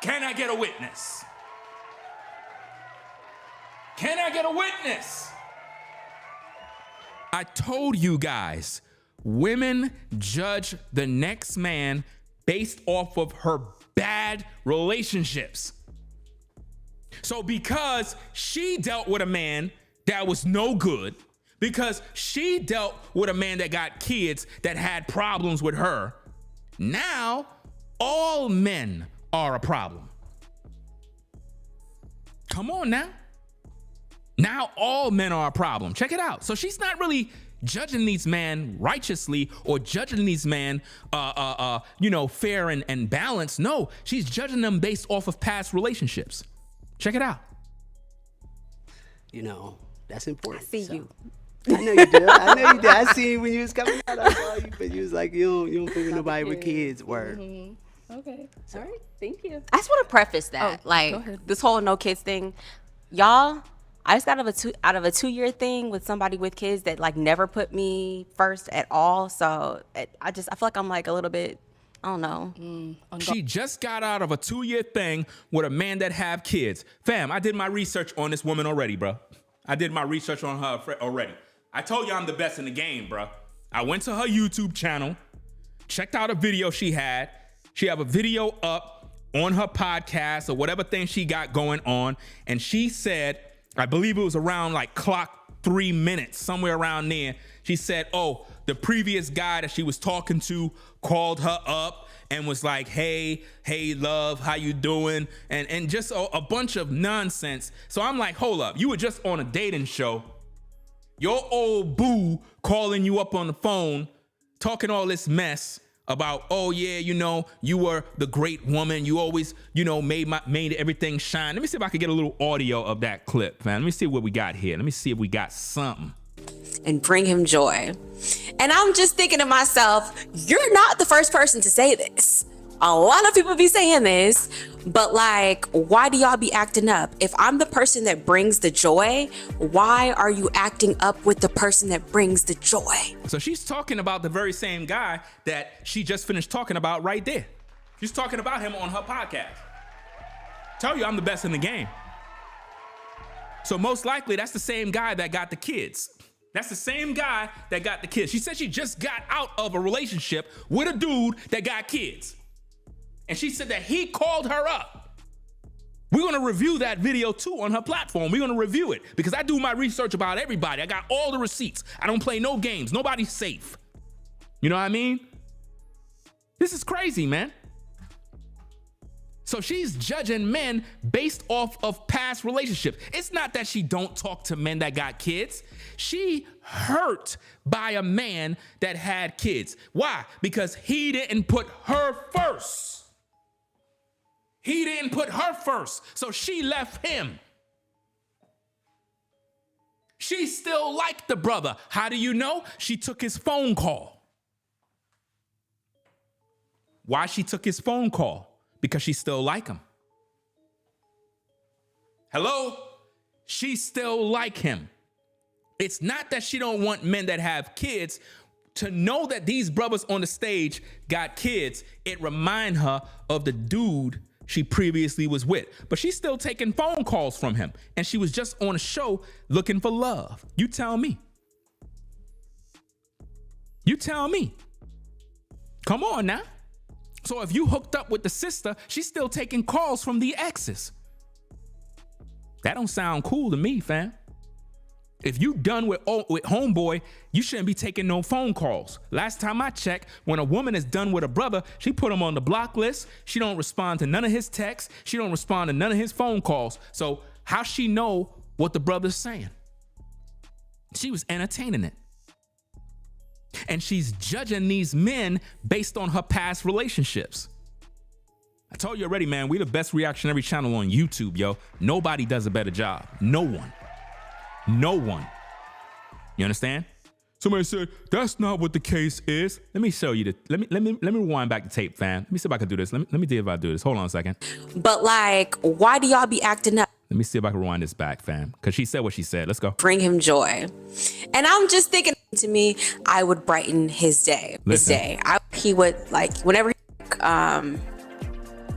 Can I get a witness? Can I get a witness? I told you guys, women judge the next man based off of her bad relationships. So because she dealt with a man that was no good, because she dealt with a man that got kids that had problems with her, now all men are a problem. Come on now. Now all men are a problem. Check it out. So she's not really judging these men righteously or judging these men, fair and balanced. No, she's judging them based off of past relationships. Check it out. That's important. I see you. I know you did. I see you when you was coming out. I saw you, but you was like, you don't think nobody with kids. Word. Mm-hmm. Okay. All right. Thank you. I just want to preface that, go ahead. this whole no kids thing, y'all. I just got out of a 2-year thing with somebody with kids that like never put me first at all. So I feel like I'm like a little bit, I don't know. She just got out of a 2-year thing with a man that have kids. Fam, I did my research on this woman already, bro. I did my research on her already. I told you I'm the best in the game, bro. I went to her YouTube channel, checked out a video she had. She have a video up on her podcast or whatever thing she got going on. And she said, I believe it was around like clock 3 minutes, somewhere around there. She said, the previous guy that she was talking to called her up and was like, hey, love, how you doing? And just a bunch of nonsense. So I'm like, hold up, you were just on a dating show. Your old boo calling you up on the phone, talking all this mess about, you were the great woman. You always, made everything shine. Let me see if I can get a little audio of that clip, man. Let me see what we got here. Let me see if we got something. And bring him joy. And I'm just thinking to myself, you're not the first person to say this. A lot of people be saying this, but like, why do y'all be acting up? If I'm the person that brings the joy, why are you acting up with the person that brings the joy? So she's talking about the very same guy that she just finished talking about right there. She's talking about him on her podcast. Tell you I'm the best in the game. So most likely that's the same guy that got the kids. That's the same guy that got the kids. She said she just got out of a relationship with a dude that got kids. And she said that he called her up. We're going to review that video too on her platform. We're going to review it because I do my research about everybody. I got all the receipts. I don't play no games. Nobody's safe. You know what I mean? This is crazy, man. So she's judging men based off of past relationships. It's not that she don't talk to men that got kids. She hurt by a man that had kids. Why? Because he didn't put her first. He didn't put her first, so she left him. She still liked the brother. How do you know? She took his phone call. Why she took his phone call? Because she still like him. Hello? She still like him. It's not that she don't want men that have kids. to know that these brothers on the stage got kids, it remind her of the dude she previously was with. But she's still taking phone calls from him. And she was just on a show looking for love. You tell me. You tell me. Come on now. So if you hooked up with the sister, she's still taking calls from the exes. That don't sound cool to me, fam. If you done with homeboy, you shouldn't be taking no phone calls. Last time I checked, when a woman is done with a brother, she put him on the block list. She don't respond to none of his texts. She don't respond to none of his phone calls. So how she know what the brother's saying? She was entertaining it. And she's judging these men based on her past relationships. I told you already, man, we the best reactionary channel on YouTube, yo. Nobody does a better job. No one. No one. You understand? Somebody said, that's not what the case is. Let me show you the, let me rewind back the tape, fam. Let me see if I can do this. Let me see if I do this. Hold on a second. But like, why do y'all be acting up? Let me see if I can rewind this back, fam. Because she said what she said. Let's go. Bring him joy. And I'm just thinking, to me, I would brighten his day. Listen. His day. He would, like, whenever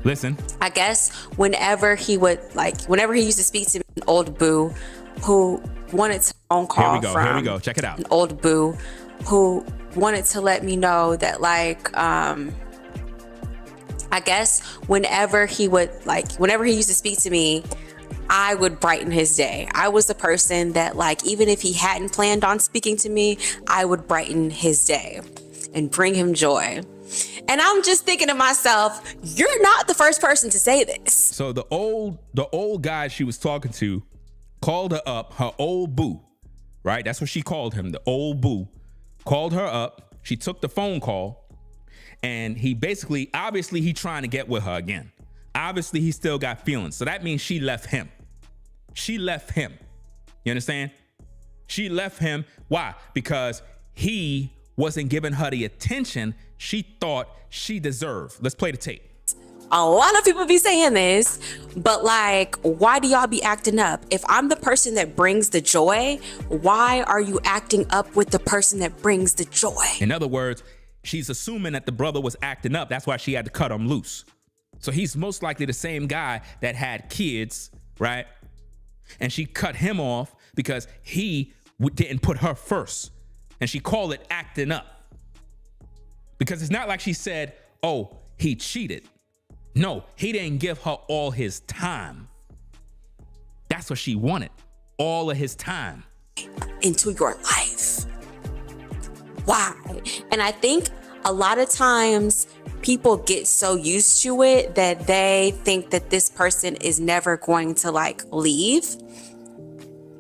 Listen. I guess whenever he would, like, whenever he used to speak to me, an old boo who wanted to phone call Here we go. Check it out. An old boo who wanted to let me know that, like, I guess whenever he would, like, whenever he used to speak to me, I would brighten his day. I was the person that, like, even if he hadn't planned on speaking to me, I would brighten his day and bring him joy. And I'm just thinking to myself, you're not the first person to say this. So the old guy she was talking to called her up, her old boo, right? That's what she called him, the old boo. Called her up. She took the phone call, and he basically, obviously, he trying to get with her again. Obviously, he still got feelings. So that means she left him. She left him. You understand? She left him. Why? Because he wasn't giving her the attention she thought she deserved. Let's play the tape. A lot of people be saying this, but like, why do y'all be acting up? If I'm the person that brings the joy, why are you acting up with the person that brings the joy? In other words, she's assuming that the brother was acting up. That's why she had to cut him loose. So he's most likely the same guy that had kids, right? And she cut him off because he didn't put her first. And she called it acting up. Because it's not like she said, oh, he cheated. No, he didn't give her all his time. That's what she wanted, all of his time. Into your life. Why? And I think a lot of times people get so used to it that they think that this person is never going to, like, leave.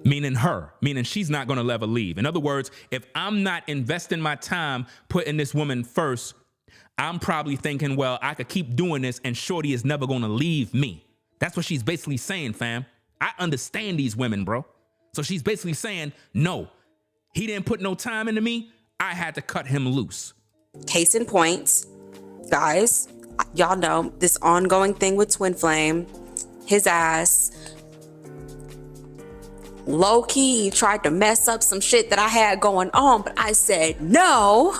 Meaning she's not going to ever leave. In other words, if I'm not investing my time putting this woman first, I'm probably thinking, well, I could keep doing this and shorty is never going to leave me. That's what she's basically saying, fam. I understand these women, bro. So she's basically saying, no, he didn't put no time into me. I had to cut him loose. Case in point, guys, y'all know this ongoing thing with Twin Flame, his ass low-key tried to mess up some shit that I had going on, but I said, no,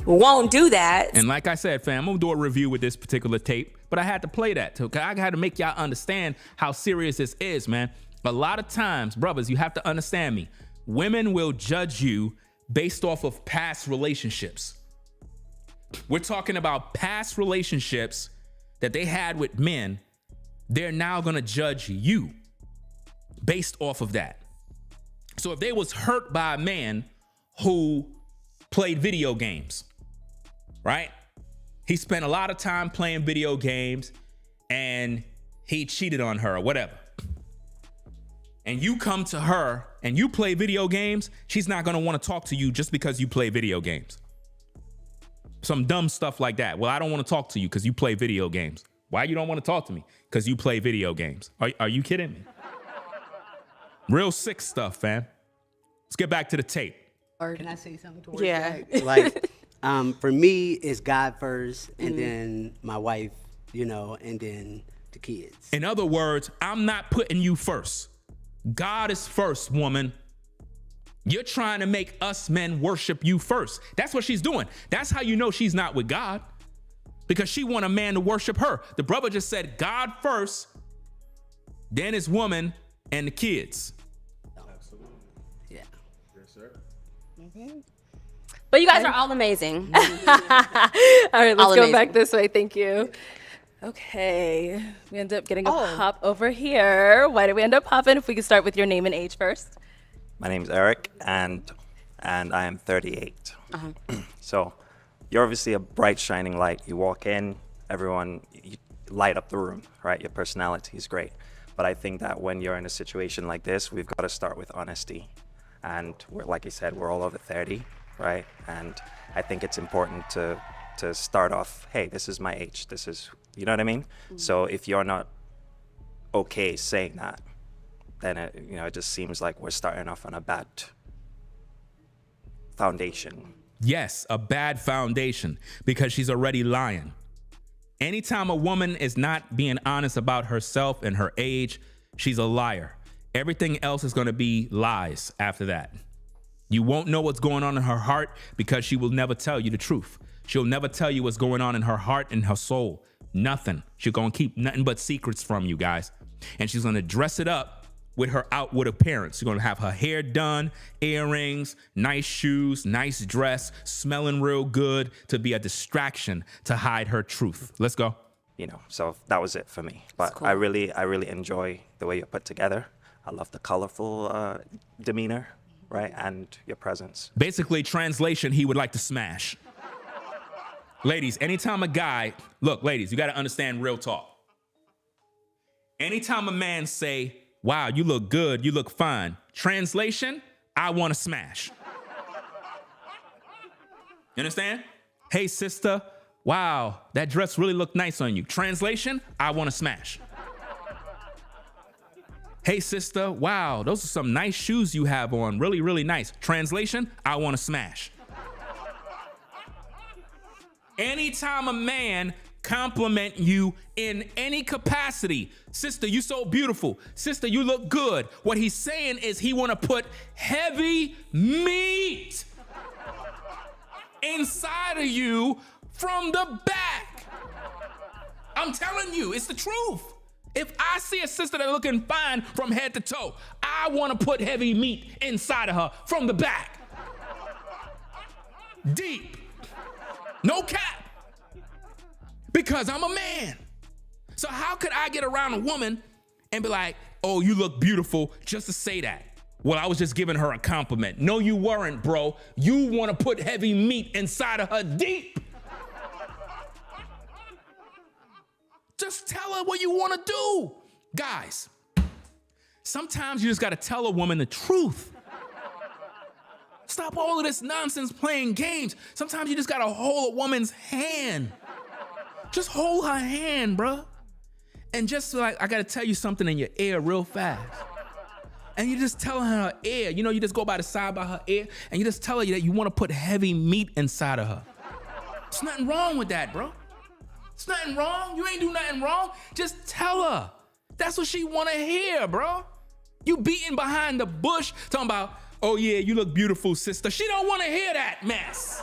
won't do that. And like I said, fam, I'm gonna do a review with this particular tape, but I had to play that too, because I had to make y'all understand how serious this is, man. A lot of times, brothers, you have to understand me. Women will judge you based off of past relationships. We're talking about past relationships that they had with men. They're now gonna judge you based off of that. So if they was hurt by a man who played video games, right? He spent a lot of time playing video games and he cheated on her or whatever. And you come to her and you play video games, she's not gonna wanna talk to you just because you play video games. Some dumb stuff like that. Well, I don't wanna talk to you because you play video games. Why you don't wanna talk to me? Because you play video games. Are you kidding me? Real sick stuff, fam. Let's get back to the tape. Can I say something towards Yeah. that? Like, for me, it's God first, and then my wife, you know, and then the kids. In other words, I'm not putting you first. God is first, woman. You're trying to make us men worship you first. That's what she's doing. That's how you know she's not with God, because she want a man to worship her. The brother just said God first, then his woman and the kids. Absolutely. Yeah. Yes, sir. But you guys are all amazing. All right, let's All go amazing. back this way. Thank you. Okay, we end up getting a Oh. pop over here. Why did we end up popping? If we could start with your name and age first. My name's Eric, and I am 38. So you're obviously a bright, shining light. You walk in, everyone, you light up the room, right? Your personality is great. But I think that when you're in a situation like this, we've got to start with honesty. And we're, like you said, we're all over 30, right? And I think it's important to start off, hey, this is my age. This is, you know what I mean? So if you're not okay saying that, then it just seems like we're starting off on a bad foundation. Yes, a bad foundation, because she's already lying. Anytime a woman is not being honest about herself and her age, she's a liar. Everything else is going to be lies after that. You won't know what's going on in her heart because she will never tell you the truth. She'll never tell you what's going on in her heart and her soul. Nothing. She's going to keep nothing but secrets from you guys. And she's going to dress it up with her outward appearance. She's going to have her hair done, earrings, nice shoes, nice dress, smelling real good to be a distraction to hide her truth. Let's go. So that was it for me. But cool. I really enjoy the way you're put together. I love the colorful demeanor, right? And your presence. Basically, translation, he would like to smash. Ladies, anytime a guy, look, ladies, you got to understand real talk. Anytime a man say, wow, you look good, you look fine. Translation, I want to smash. You understand? Hey, sister, wow, that dress really looked nice on you. Translation, I want to smash. Hey, sister, wow, those are some nice shoes you have on. Really, really nice. Translation, I want to smash. Anytime a man compliment you in any capacity, sister, you so beautiful. Sister, you look good. What he's saying is he want to put heavy meat inside of you from the back. I'm telling you, it's the truth. If I see a sister that's looking fine from head to toe, I want to put heavy meat inside of her from the back. Deep. No cap. Because I'm a man. So how could I get around a woman and be like, oh, you look beautiful, just to say that? Well, I was just giving her a compliment. No, you weren't, bro. You want to put heavy meat inside of her deep. Just tell her what you want to do. Guys, sometimes you just got to tell a woman the truth. Stop all of this nonsense playing games. Sometimes you just got to hold a woman's hand. Just hold her hand, bruh. And just like, I got to tell you something in your ear real fast. And you just tell her ear. You know, you just go by the side by her ear and you just tell her that you want to put heavy meat inside of her. There's nothing wrong with that, bro. It's nothing wrong. You ain't do nothing wrong. Just tell her. That's what she want to hear, bro. You beating behind the bush talking about, oh yeah, you look beautiful, sister. She don't want to hear that mess.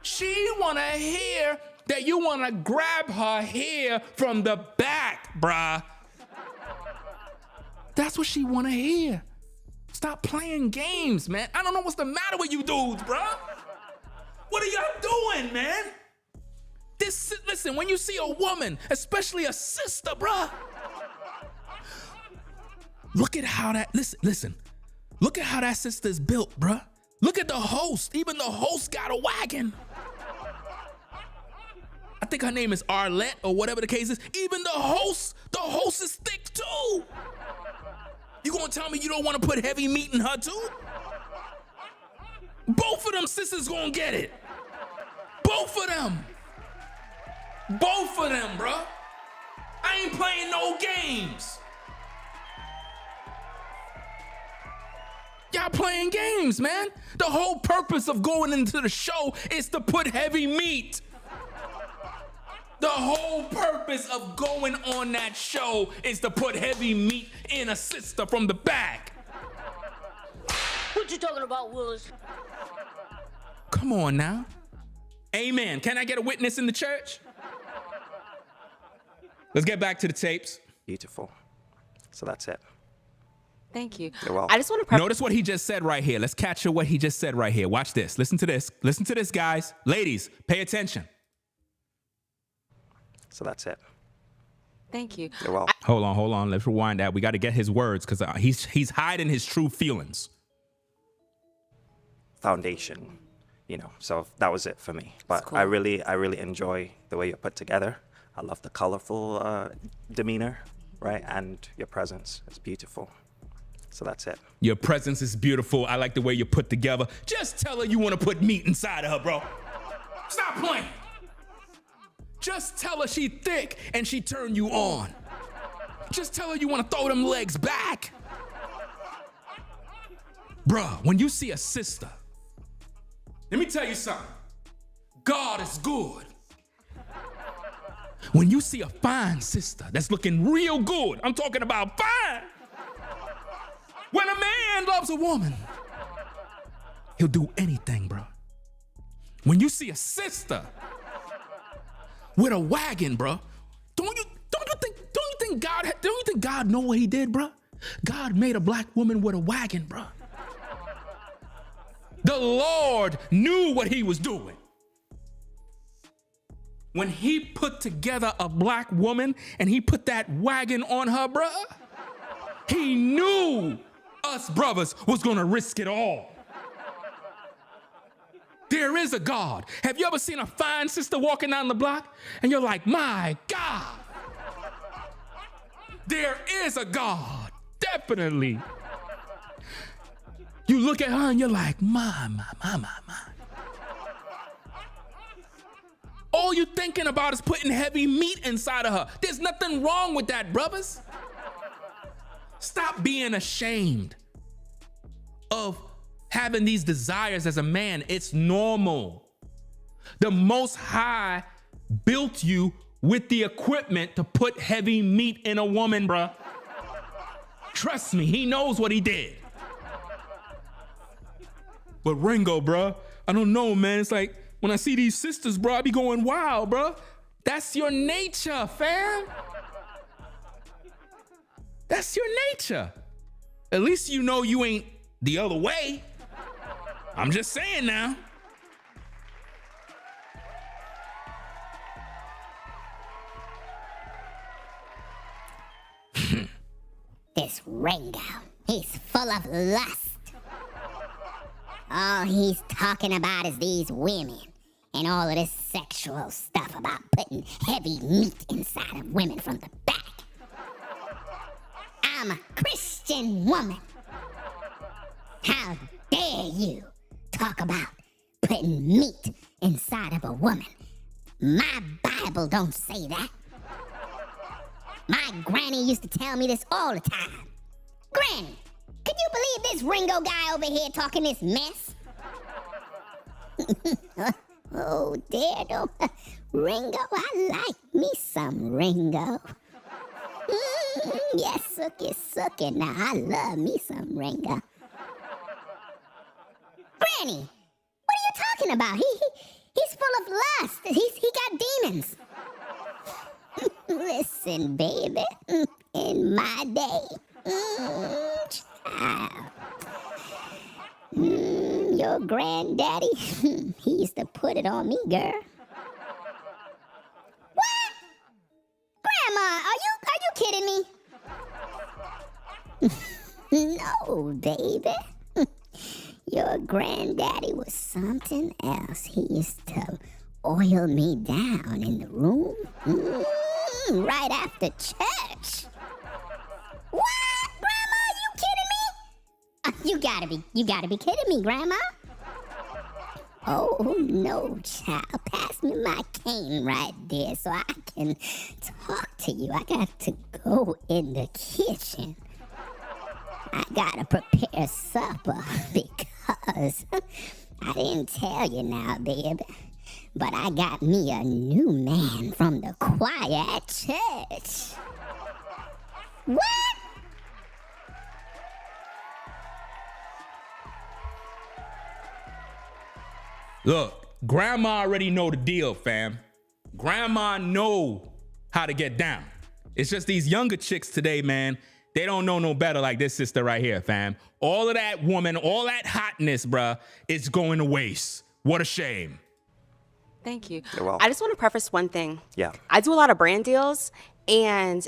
She want to hear that you want to grab her hair from the back, bruh. That's what she want to hear. Stop playing games, man. I don't know what's the matter with you dudes, bruh. What are y'all doing, man? Listen, when you see a woman, especially a sister, bruh, look at how that, listen, look at how that sister's built, bruh. Look at the host. Even the host got a wagon. I think her name is Arlette or whatever the case is. Even the host is thick too. You gonna tell me you don't want to put heavy meat in her too? Both of them sisters gonna get it. Both of them. Both of them, bro. I ain't playing no games. Y'all playing games, man. The whole purpose of going into the show is to put heavy meat. The whole purpose of going on that show is to put heavy meat in a sister from the back. you talking about, Willis. Come on now. Amen. Can I get a witness in the church? Let's get back to the tapes. Beautiful. So that's it. Thank you. You're welcome. I just want to Notice what he just said right here. Let's capture what he just said right here. Watch this. Listen to this. Listen to this, guys. Ladies, pay attention. So that's it. Thank you. You're welcome. Hold on. Let's rewind that. We got to get his words because he's hiding his true feelings. Foundation, so that was it for me. But cool. I really enjoy the way you're put together. I love the colorful demeanor, right? And your presence is beautiful. So that's it. Your presence is beautiful. I like the way you're put together. Just tell her you want to put meat inside of her, bro. Stop playing. Just tell her she thick and she turn you on. Just tell her you want to throw them legs back. Bruh, when you see a sister, let me tell you something. God is good. When you see a fine sister that's looking real good, I'm talking about fine. When a man loves a woman, he'll do anything, bro. When you see a sister with a wagon, bro, don't you think God know what he did, bro? God made a black woman with a wagon, bro. The Lord knew what he was doing. When he put together a black woman and he put that wagon on her, bro, he knew us brothers was gonna risk it all. There is a God. Have you ever seen a fine sister walking down the block and you're like, my God? There is a God, definitely. You look at her and you're like, my. All you thinking about is putting heavy meat inside of her. There's nothing wrong with that, brothers. Stop being ashamed of having these desires as a man. It's normal. The Most High built you with the equipment to put heavy meat in a woman, bruh. Trust me, he knows what he did. But Ringo, bruh, I don't know, man. It's like when I see these sisters, bruh, I be going wild, bruh. That's your nature, fam. That's your nature. At least you know you ain't the other way. I'm just saying now. This Ringo, he's full of lust. All he's talking about is these women and all of this sexual stuff about putting heavy meat inside of women from the back. I'm a Christian woman. How dare you talk about putting meat inside of a woman? My Bible don't say that. My granny used to tell me this all the time. Granny, could you believe this Ringo guy over here talking this mess? Oh, dear, no. Ringo, I like me some Ringo. Yes, sucky. Now, I love me some Ringo. Granny, what are you talking about? He's full of lust. He got demons. Listen, baby, in my day, child, your granddaddy, he used to put it on me, girl. What? Grandma, are you kidding me? No, baby. Your granddaddy was something else. He used to oil me down in the room right after church. What? Grandma, you kidding me? You gotta be kidding me, Grandma. Oh, no, child. Pass me my cane right there so I can talk to you. I got to go in the kitchen. I gotta prepare supper because I didn't tell you now, baby, but I got me a new man from the choir at church. What? Look, grandma already know the deal, fam. Grandma know how to get down. It's just these younger chicks today, man. They don't know no better like this sister right here, fam. All of that woman, all that hotness, bruh, is going to waste. What a shame. Thank you. You're welcome. I just want to preface one thing. Yeah. I do a lot of brand deals, and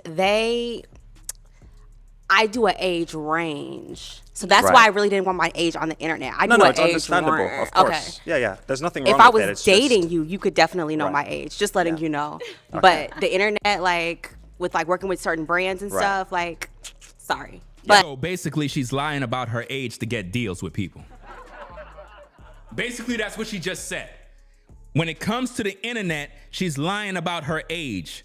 I do an age range. So that's Right. why I really didn't want my age on the internet. I No, do an it's age understandable, range. of course. Okay. Yeah, yeah. There's nothing wrong If I with it. was It's dating just, you, you could definitely know Right. my age. Just letting you know. But the internet, like with like working with certain brands and Right. stuff, like, sorry. But so basically, she's lying about her age to get deals with people. Basically, that's what she just said. When it comes to the internet, she's lying about her age.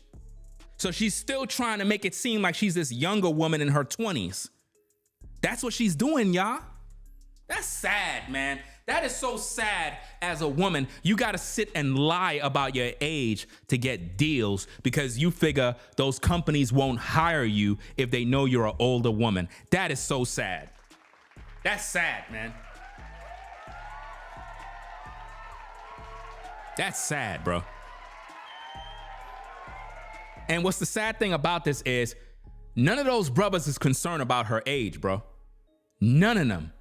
So she's still trying to make it seem like she's this younger woman in her 20s. That's what she's doing, y'all. That's sad, man. That is so sad as a woman. You got to sit and lie about your age to get deals because you figure those companies won't hire you if they know you're an older woman. That is so sad. That's sad, man. That's sad, bro. And what's the sad thing about this is none of those brothers is concerned about her age, bro. None of them.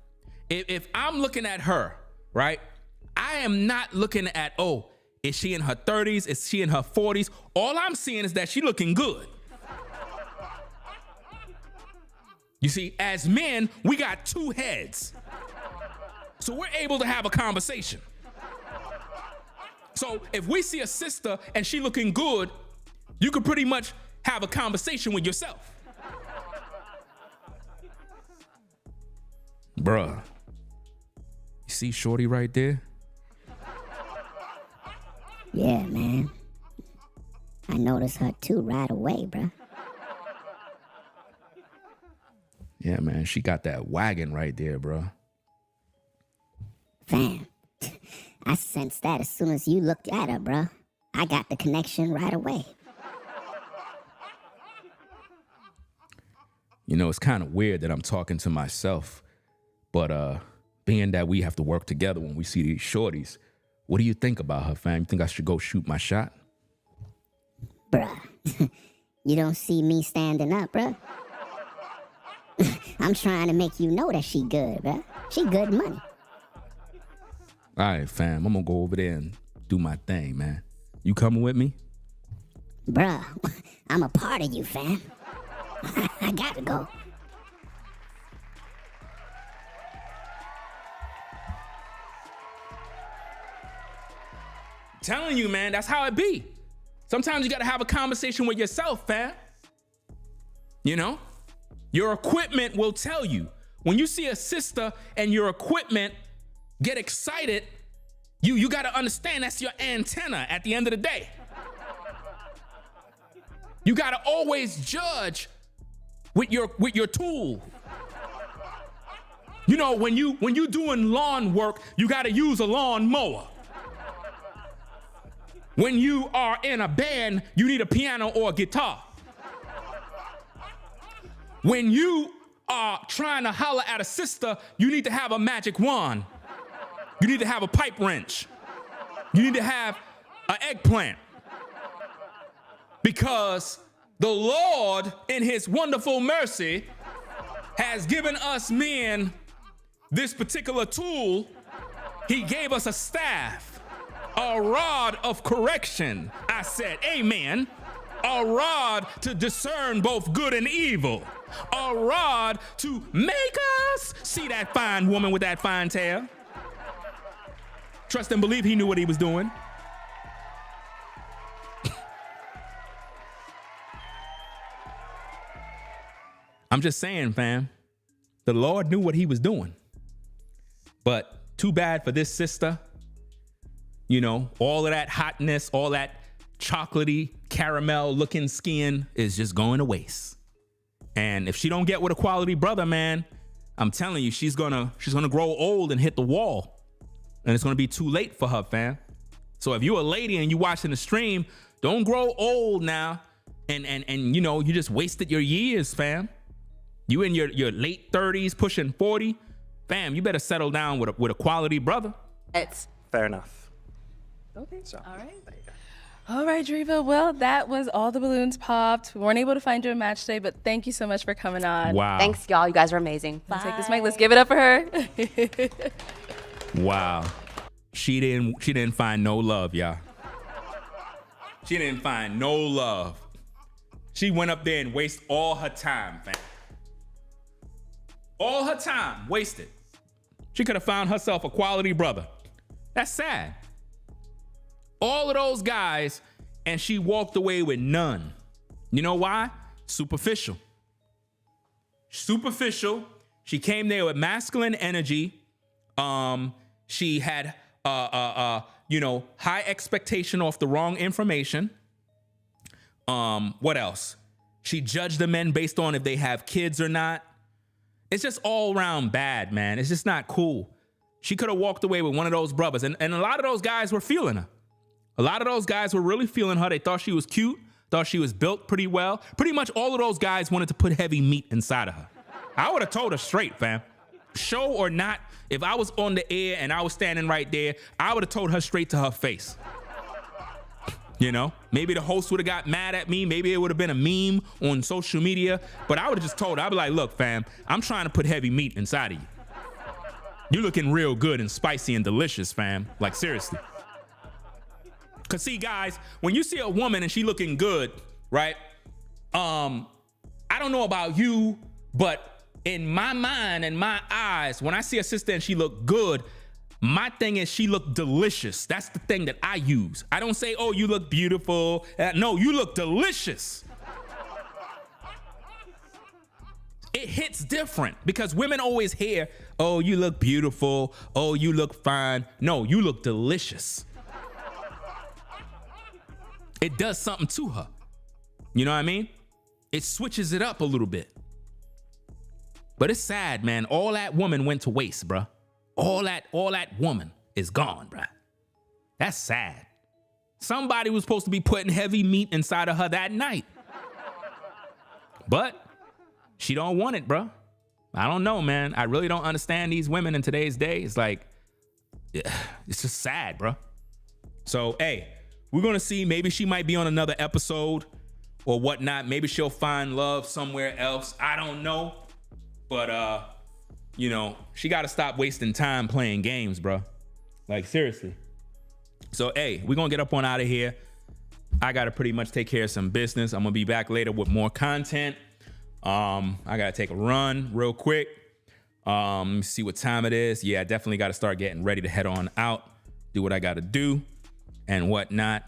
If I'm looking at her, right, I am not looking at, oh, is she in her 30s? Is she in her 40s? All I'm seeing is that she looking good. You see, as men, we got two heads. So we're able to have a conversation. So if we see a sister and she looking good, you could pretty much have a conversation with yourself. Bruh, you see Shorty right there? Yeah, man. I noticed her too right away, bruh. Yeah, man, she got that wagon right there, bruh. Fam, I sensed that as soon as you looked at her, bruh. I got the connection right away. You know, it's kind of weird that I'm talking to myself, but being that we have to work together when we see these shorties, what do you think about her, fam? You think I should go shoot my shot? Bruh, you don't see me standing up, bruh. I'm trying to make you know that she good, bruh. She good money. All right, fam, I'm gonna go over there and do my thing, man. You coming with me? Bruh, I'm a part of you, fam. I gotta go. Telling you, man, that's how it be. Sometimes you gotta have a conversation with yourself, fam. You know? Your equipment will tell you. When you see a sister and your equipment get excited, you gotta understand that's your antenna at the end of the day. You gotta always judge with your tool. You know, when you doing lawn work, you gotta use a lawn mower. When you are in a band, you need a piano or a guitar. When you are trying to holler at a sister, you need to have a magic wand. You need to have a pipe wrench. You need to have an eggplant. Because the Lord, in his wonderful mercy, has given us men this particular tool. He gave us a staff, a rod of correction. I said, amen. A rod to discern both good and evil. A rod to make us see that fine woman with that fine tail. Trust and believe he knew what he was doing. I'm just saying, fam, the Lord knew what he was doing. But too bad for this sister. You know, all of that hotness, all that chocolatey, caramel looking skin is just going to waste. And if she don't get with a quality brother, man, I'm telling you, she's gonna grow old and hit the wall. And it's gonna be too late for her, fam. So if you're a lady and you watching the stream, don't grow old now. And you know, you just wasted your years, fam. You in your late 30s, pushing 40, fam, you better settle down with a quality brother. It's fair enough. Okay. So. All right. All right, Driva. Well, that was all the balloons popped. We weren't able to find you a match today, but thank you so much for coming on. Wow. Thanks, y'all. You guys are amazing. I'll take this mic. Let's give it up for her. Wow. She didn't find no love, y'all. She didn't find no love. She went up there and wasted all her time, fam. All her time wasted. She could have found herself a quality brother. That's sad. All of those guys, and she walked away with none. You know why? Superficial. Superficial. She came there with masculine energy. She had high expectation off the wrong information. What else? She judged the men based on if they have kids or not. It's just all around bad, man. It's just not cool. She could have walked away with one of those brothers. And a lot of those guys were feeling her. A lot of those guys were really feeling her. They thought she was cute, thought she was built pretty well. Pretty much all of those guys wanted to put heavy meat inside of her. I would have told her straight, fam. Show or not, if I was on the air and I was standing right there, I would have told her straight to her face. You know, maybe the host would have got mad at me. Maybe it would have been a meme on social media, but I would have just told her, I'd be like, look, fam, I'm trying to put heavy meat inside of you. You're looking real good and spicy and delicious, fam. Like, seriously. Cause see, guys, when you see a woman and she looking good, right? I don't know about you, but in my mind and my eyes, when I see a sister and she look good, my thing is she look delicious. That's the thing that I use. I don't say, oh, you look beautiful. No, you look delicious. It hits different because women always hear, oh, you look beautiful. Oh, you look fine. No, you look delicious. It does something to her. You know what I mean? It switches it up a little bit. But it's sad, man. All that woman went to waste, bruh. All that woman is gone, bruh. That's sad. Somebody was supposed to be putting heavy meat inside of her that night. But she don't want it, bruh. I don't know, man. I really don't understand these women in today's day. It's like, it's just sad, bruh. So, hey, we're going to see. Maybe she might be on another episode or whatnot. Maybe she'll find love somewhere else. I don't know. But, she got to stop wasting time playing games, bro. Like, seriously. So, hey, we're going to get up on out of here. I got to pretty much take care of some business. I'm going to be back later with more content. I got to take a run real quick. Let me see what time it is. Yeah, I definitely got to start getting ready to head on out, do what I got to do and whatnot.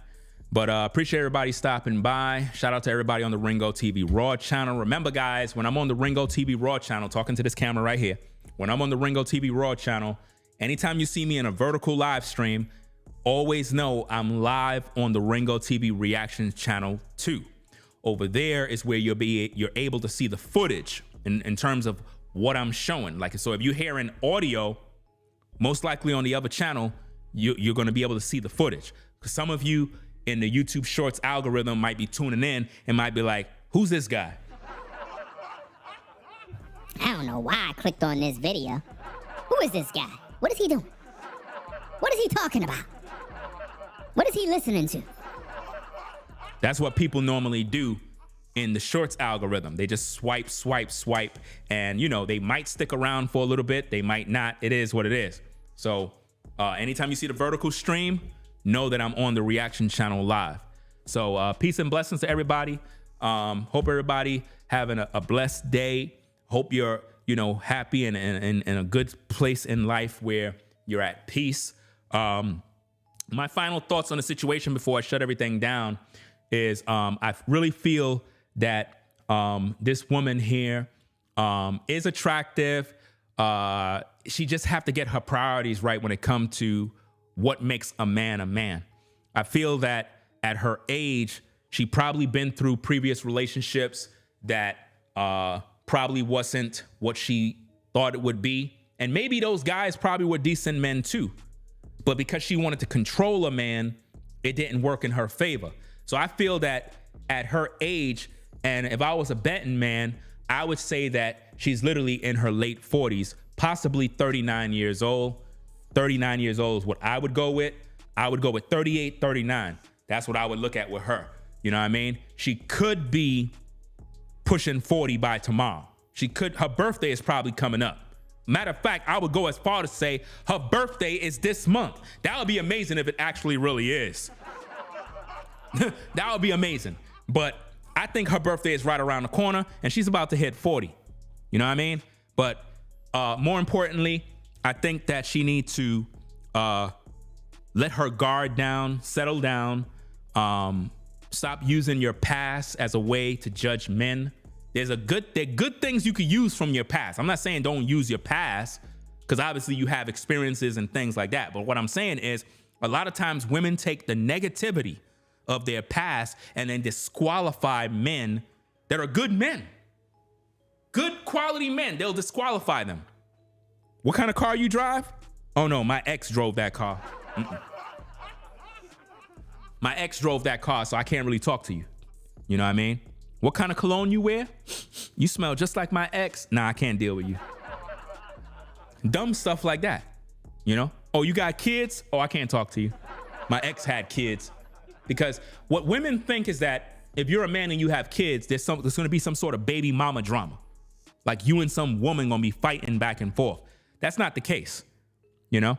But appreciate everybody stopping by. Shout out to everybody on the Ringo TV Raw channel. Remember, guys, when I'm on the Ringo TV Raw channel, talking to this camera right here, when I'm on the Ringo TV Raw channel, anytime you see me in a vertical live stream, always know I'm live on the Ringo TV Reactions channel too. Over there is where you're able to see the footage in terms of what I'm showing. Like, so if you're hearing audio, most likely on the other channel, you're going to be able to see the footage. Because some of you in the YouTube Shorts algorithm might be tuning in and might be like, who's this guy? I don't know why I clicked on this video. Who is this guy? What is he doing? What is he talking about? What is he listening to? That's what people normally do in the Shorts algorithm. They just swipe, and they might stick around for a little bit. They might not. It is what it is. So anytime you see the vertical stream, know that I'm on the reaction channel live. So peace and blessings to everybody. Hope everybody having a blessed day. Hope you're, happy and in a good place in life where you're at peace. My final thoughts on the situation before I shut everything down is I really feel that this woman here is attractive. She just have to get her priorities right when it comes to what makes a man a man. I feel that at her age, she probably been through previous relationships that probably wasn't what she thought it would be. And maybe those guys probably were decent men too. But because she wanted to control a man, it didn't work in her favor. So I feel that at her age, and if I was a betting man, I would say that she's literally in her late 40s, possibly 39 years old. 39 years old is what I would go with. I would go with 38, 39. That's what I would look at with her. You know what I mean? She could be pushing 40 by tomorrow. Her birthday is probably coming up. Matter of fact, I would go as far to say her birthday is this month. That would be amazing if it actually really is. That would be amazing. But I think her birthday is right around the corner and she's about to hit 40. You know what I mean? But more importantly, I think that she needs to let her guard down, settle down, stop using your past as a way to judge men. There are good things you could use from your past. I'm not saying don't use your past, because obviously you have experiences and things like that. But what I'm saying is a lot of times women take the negativity of their past and then disqualify men that are good men. Good quality men, they'll disqualify them. What kind of car you drive? Oh no, my ex drove that car. My ex drove that car, so I can't really talk to you. You know what I mean? What kind of cologne you wear? You smell just like my ex. Nah, I can't deal with you. Dumb stuff like that, you know? Oh, you got kids? Oh, I can't talk to you. My ex had kids. Because what women think is that if you're a man and you have kids, there's going to be some sort of baby mama drama. Like you and some woman going to be fighting back and forth. That's not the case, you know?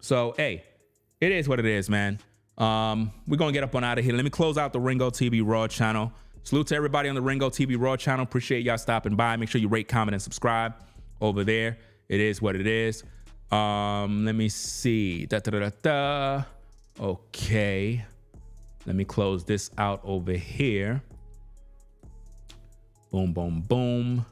So, hey, it is what it is, man. We're going to get up on out of here. Let me close out the Ringo TV Raw channel. Salute to everybody on the Ringo TV Raw channel. Appreciate y'all stopping by. Make sure you rate, comment, and subscribe over there. It is what it is. Let me see. Okay. Let me close this out over here. Boom, boom, boom.